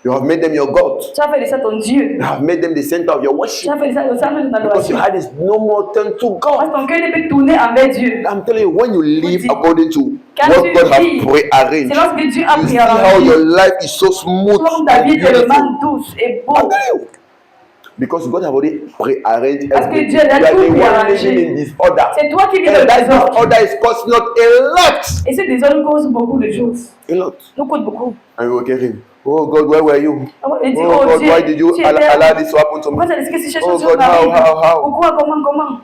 You have made them your God. Tu as fait de ça ton Dieu. You have made them the center of your Tu worship. as fait de ça le centre de ton Because your adoration. heart is no more turned to Parce God. que ton cœur ne peut tourner envers Dieu. I'm telling you, when you live Dis- according to Quand what tu God has vis, prearranged, c'est lorsque Dieu a you see préarrangé. how your life is so smooth Comme ta and vie est beautiful. tellement douce et beau. I'm telling you. Because God has already prearranged Parce que everything. Dieu a You are tout the one préarrangé. living in disorder. C'est toi qui vis And le that trésor. disorder is costing us a lot. Et ce désordre cause beaucoup de choses. A lot. Nous coûte beaucoup. And we were caring. Oh God, where were you? Et dit, Oh God, Dieu, why did you tu étais- allow this to happen to me? Pourquoi ça risque ces Oh choses God, how? Pourquoi, comment?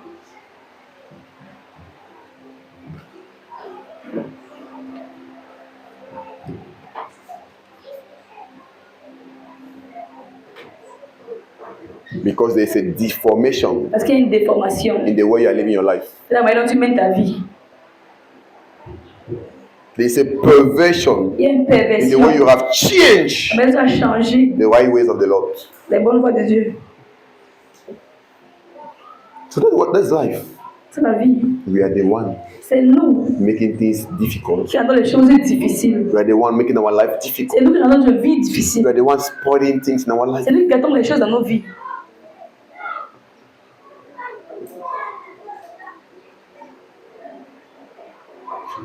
Because there's a deformation Parce qu'il y a une déformation. in the way you are living your life. C'est la manière dont tu mènes ta vie. There's a perversion Il y a une in the way perversion. you have changed La manière dont tu as changé the right ways of the Lord. les bonnes voies de Dieu. So that's life. C'est la vie. We are the one C'est nous making things difficult. qui rendons les choses difficiles. We are the one making our life difficult. C'est nous qui rendons notre vie We difficile. are the ones spoiling things in our life. C'est nous qui gâtons les choses dans nos vies.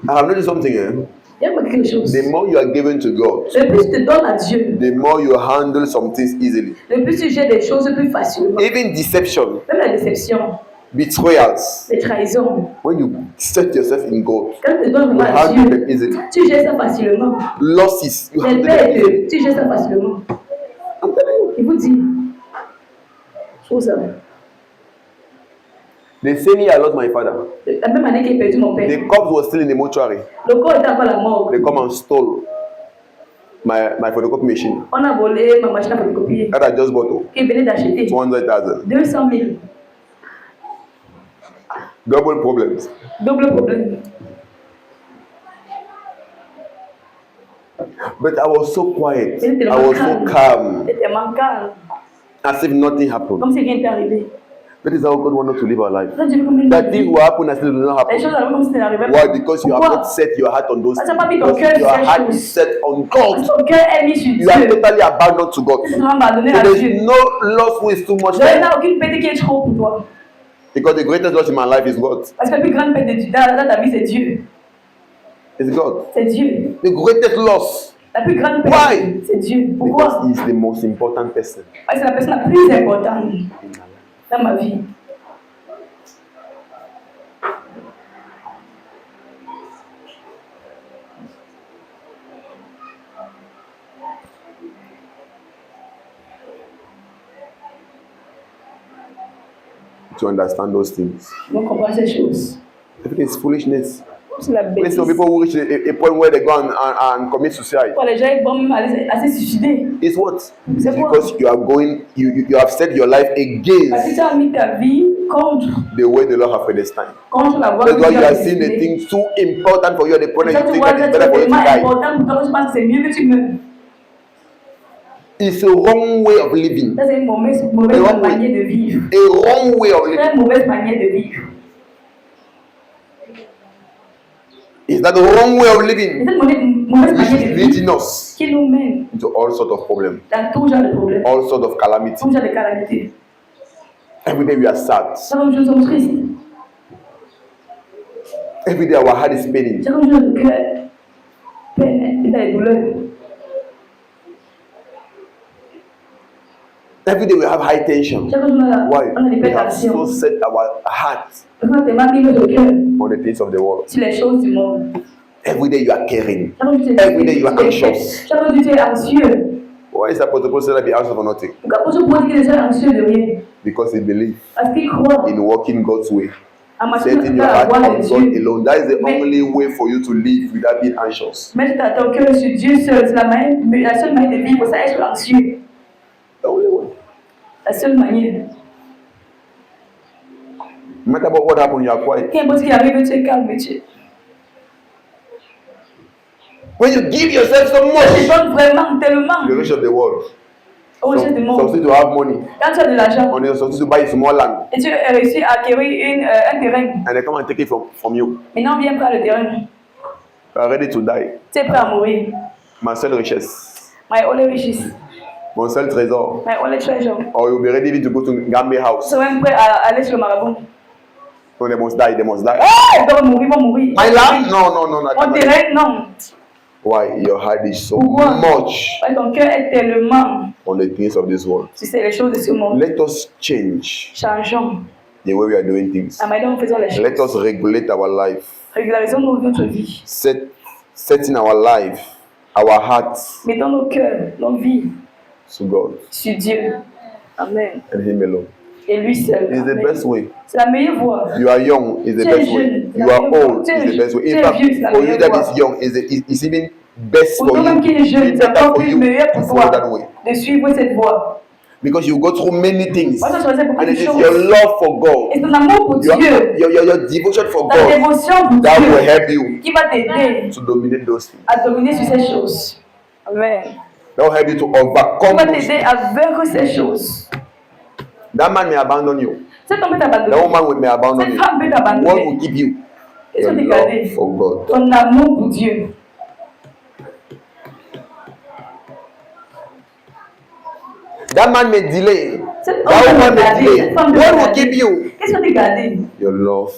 I have noticed something. Il y a quelque chose. The more you are given to God, Le plus tu te donnes à Dieu, the more you handle some things easily. le plus tu gères des choses plus facilement. Even deception, Même la déception, betrayals. les trahisons. When you set yourself in God, Quand tu te donnes you vraiment à handle Dieu, them easily. tu gères ça facilement. Losses, you Les handle them easily. pertes, tu gères ça facilement. I'm telling you. Il vous dit, chose. The same year I lost my father, La même année qu'il a perdu mon père, the cops were still in the mortuary. le corps était encore à la mort. They come and stole my photocopy machine On a volé ma machine à photocopier that I just bought. Oh, qu'il venait d'acheter. 200,000. 200 000. Double problems. Double problème. But I was so quiet. Il était I was so calm, C'était calme, as if nothing happened. comme si rien n'était arrivé. That is how God wants us to live our life. Ça, Dieu veut qu'on That thing will happen as if it did not les choses happen. arrivent comme si ça n'arrivait Why? pas. Because you have Pourquoi? not set your heart on those Parce things. que pas mis ton Because cœur your sur ces heart choses. is set on Parce God. que ton cœur est mis sur You are Dieu. totally abandoned to God. C'est vraiment abandonné So à there's Dieu. no loss who is too much Je for you. n'ai aucune perte qui est trop pour toi. Because the greatest loss in my life is God. Parce que la plus grande perte de Dieu dans ta vie, c'est Dieu. It's God. C'est Dieu. The greatest loss. La plus grande perte, Why? c'est Dieu. Because Pourquoi? He is the most important person Parce que c'est la personne la plus importante in my life. dans ma vie. To understand those things. On comprend ces choses. Everything is foolishness. C'est la When bêtise. some people who reach a point where they go and commit suicide, Pour les gens, ils vont même aller à se suicider. it's what? C'est It's quoi? because you are going, you have set your life Parce que against tu as mis ta vie contre the way the Lord has predestined. la voie That's que why Dieu you a are seeing the décidée. things too important for you at the point Et that quand you tu think vois that ça, it's c'est better for you to tellement die. important pour toi, je pense que c'est mieux que tu meurs. It's a wrong way of living. Ça, c'est une mauvaise Et wrong way. manière de vivre. A wrong way of living. Très mauvaise manière de vivre. Is that the wrong way of Et living? cette mauvaise Which manière is de vivre leading us qui nous mène into all sorts of problems, dans tout genre de problèmes, all sorts of calamity. tout genre de calamités. Every day we are sad. Ça, comme nous sommes tristes. Every day our heart is paining. Chaque jour, le cœur peine et des douleurs. Every day we have high tension. Chaque jour, Why? on a des We have so pétations. set our heart Parce qu'on a tellement mis notre cœur on the things of the world. sur les choses du monde. Every day you are caring. Chaque jour, tu Every day you are anxious. Chaque jour, tu es anxieux. Why is Apostle Paul saying that be anxious for nothing? Pourquoi Apostle Paul dit qu'il est anxieux de rien? Because he believes Parce qu'il croit in walking God's way. à marcher Setting dans your la heart voie on de God Dieu. alone. That is the Mais- only way for you to live without being anxious. Mettre ton cœur sur Dieu seul, c'est la seule manière de vivre, ça être anxieux. The only way. La seule manière. No matter what happened, you are quiet. Qu'importe ce qui arrive, tu es calme, tu When you give yourself so te much, donnes vraiment tellement the rich of the world. au rejet du Some monde. still to have money. Quand tu as de l'argent On is supposed to buy small land. et tu as réussi à acquérir un terrain, And they come and take it from you. maintenant viens prendre le terrain. You are ready to die. Tu es prêt à mourir. Ma seule richesse. My only riches, Mon seul trésor. my only treasure. Or you'll be ready even to go to Gambe Tu house. serais même prêt à aller sur le marabout. No, they must die. They must die. Ils vont mourir, ils vont mourir. My land? No, no, no. Mon terrain, non. Why? Your heart is so Pourquoi? much Parce que ton cœur est tellement, on the things of this world. tu sais, les choses de ce monde. Let us change Changeons the way we are doing things. la manière dont nous faisons les choses. Let us regulate our life. Régularisons notre vie. Setting our life, our hearts Mettons nos cœurs, nos vies to God sur Dieu. Amen. and Him alone. Et lui seul. It's the Amen. best way. C'est la meilleure voie. You are young, is the Tu es best way. jeune, You la are meilleure old, voie. is the best way. Tu In es fact, vieux, c'est la for you meilleure that voie. is young, it's even best Pour for toi-même qui you. es jeune, It's c'est better encore for plus you meilleur to pour follow that toi way. de suivre cette voie. Because you go through many things. Moi, je choisis beaucoup And de it is choses. your love for God, Et ton amour pour your, Dieu, your devotion for ta God dévotion pour that will Dieu, help you qui va t'aider to dominate those things. à dominer sur ces choses. Amen. That will help you to Qui overcome va those t'aider things. à vaincre ces choses. That man may abandon you. Cet homme peut That t'abandonner. woman may abandon Cette you. femme peut What t'abandonner. will keep you? Qu'est-ce Your que tu love gardes? for God. Ton amour pour Dieu. That man may delay. Cette That homme woman peut may garder. delay. Cette femme peut What will garder. keep you? Qu'est-ce que tu gardes? Your love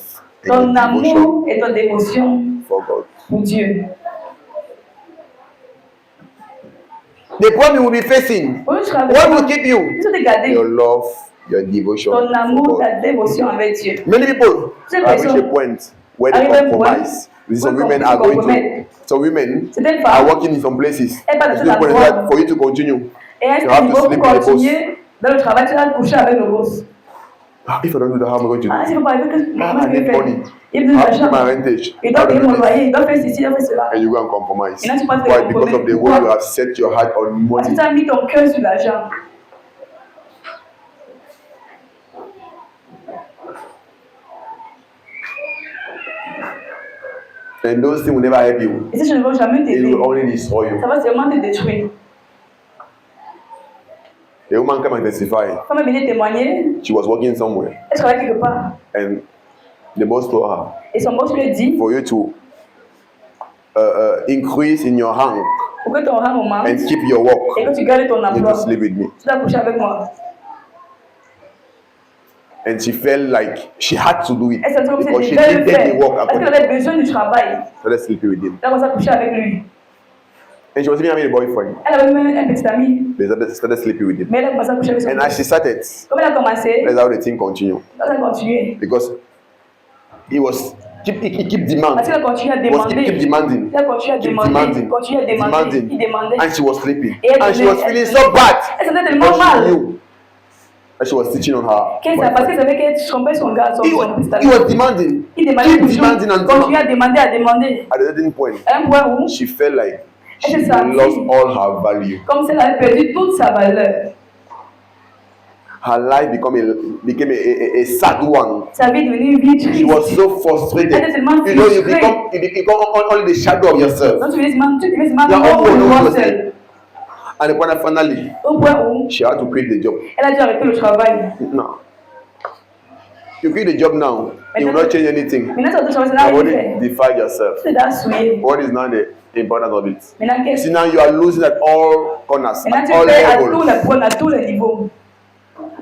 and Ton your amour devotion et ton dévotion for God. pour Dieu. The problem you will be facing. Pour jusqu'à What will keep you? Qu'est-ce que tu gardes? Your love, your devotion Ton amour, for God. ta dévotion avec Dieu. Many people Cette have reached a personne point where they arrive à un compromise. Some où women ils are going to. compromettent. Some women Certaines are femmes, working in some places. elles partent It's dans no point l'endroit. that for you to continue. Et à You ce have to niveau, sleep pour with the boss. continuer dans le travail, tu vas te coucher avec le boss. Ah, if I don't do that, how am I going to do? Ah, c'est pas avec que Ah, comment I je vais need faire? money. Il I me donne have to pay my l'argent. rentage. Il How doit do payer you mon do loyer, this? il doit faire ceci, il doit faire cela. And you go and compromise. Et là, tu passes Why? le Because of the way you have set your heart on Parce que money. tu as mis ton cœur sur l'argent. And those things will never help you. Et si je ne veux jamais It t'aider, will only destroy you. ça va seulement te détruire. The woman came and testified. Quand elle venait témoigner, She was working somewhere, elle travaillait quelque part. and the boss told her, Et son boss lui a dit, for you to increase in your rank pour que ton rang augmente and keep your work, et que tu gardes ton you need emploi, to sleep with me. tu dois coucher avec moi. And she felt like she had to do it Elle s'est dit comme because si she c'était le needed faire. the work Parce qu'elle according. avait besoin du travail. Started sleeping with him, Elle a commencé à coucher avec lui. and she was even having a boyfriend. Elle avait même un petit ami, They started sleeping with him, mais elle a commencé à coucher avec son and as she started, Comme elle a commencé, that's how the thing continued. elle a continué. Because he keep demand. Parce qu'elle a continué à He was keep demander. demanding. Elle a continué à Keep demander. demanding. Continué à demander. Il demandait. And she was sleeping. Et elle And she donnait- was feeling so bad. Elle sentait tellement Because she mal. knew that she was teaching on her. Qu'est-ce que ça? Parce qu'elle savait qu'elle trompait son gars, son He petit was ami. demanding. Il demandait Keep toujours. demanding and Continué demanding. à demander. At a certain point, À un point où, she felt like she Elle s'est sentie- lost all her value. comme si elle avait perdu toute sa valeur. Her life became a sad one. Sa vie est devenue une vie She triste. was so frustrated. Elle était tellement You know, you frustrée. become only the shadow of yourself. Donc tu deviens seulement Yeah, l'ombre de oh, toi no, seul. And then finally, Au point où, she had to quit the job. elle a dû arrêter le travail. No. You quit the job now, it will not change anything. Maintenant, tu as travail, ça n'a You rien fait. only defy yourself. Tu dois souiller. What is now the importance of it? Maintenant, qu'est-ce See, now you are losing at all corners, Maintenant, at tu all fais à tous les levels. points, à tous les niveaux.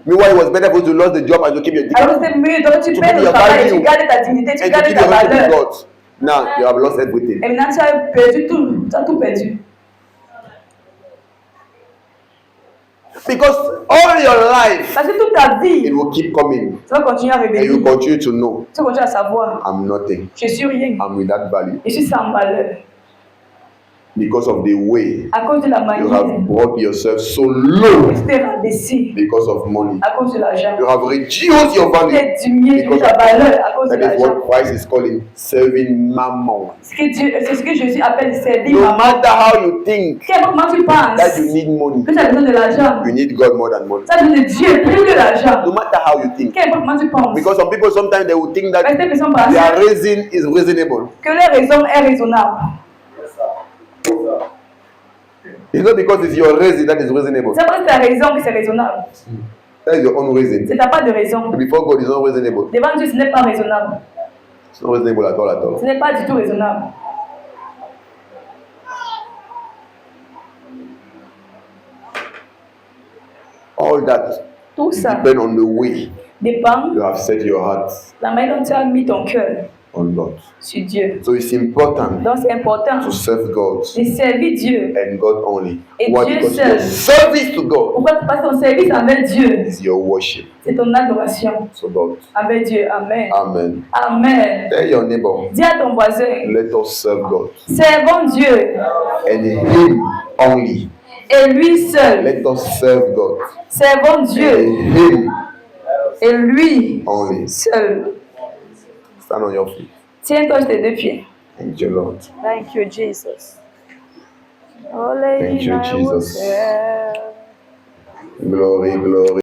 Meanwhile, it was better for you to lose the job and to keep your Alors dignity c'est mieux, donc tu To fais keep le your travail, value. tu gardes ta dignité, tu and to gardes keep ta your relationship with valeur. God. Now you have lost everything. Et maintenant, tu as perdu tout. Tu as tout perdu. Because all your life, Parce que toute ta vie, it will keep coming. tu vas continuer à And revenir. you continue to know, Tu vas continuer à savoir. I'm nothing. Je suis rien. I'm without value. Je suis sans valeur. Because of the way À cause de la you manière have brought yourself so low tu t'es rabaissé. because of money. À cause de l'argent. You have reduced your Tu value. t'es diminué Because ta of- valeur à cause de That is l'argent. what Christ is calling serving mammon. C'est ce que Jésus appelle servir No maman. matter how you think Comment tu that penses you need money, que tu as besoin de l'argent? you need God more than money. Tu as besoin de Dieu plus que l'argent. No matter how you think. Comment tu penses? Because some people sometimes they will think Parce that que les personnes their pensent reason is reasonable. que leur raison est raisonnable. C'est ça. C'est ça. It's not because it's your reason that is reasonable. C'est parce que ta raison que c'est raisonnable. That is your own reason. C'est ta pas de raison. Before God is not reasonable. Devant Dieu, ce n'est pas raisonnable. It's not reasonable at all at all. Ce n'est pas du tout raisonnable. All that Tout ça depends on the way dépend you have set your heart de la manière dont tu as mis ton cœur on God. sur Dieu. So it's important Donc c'est important to serve God de servir Dieu. and God only. Et Why? Dieu Because seul. your service to God Pourquoi? Parce que ton service envers Dieu, is your worship c'est ton adoration to God. envers Dieu. Amen. Amen. Amen. Tell your neighbor, Dis à ton voisin, let us serve God servons Dieu and Him only. et lui seul. Let us serve God Servons and Dieu Him et lui only. seul. Stand on your feet. Tiens-toi sur tes deux pieds. Thank you, Lord. Thank you, Jesus. Oh, Thank Lady, you, I will Jesus. serve. Glory, glory.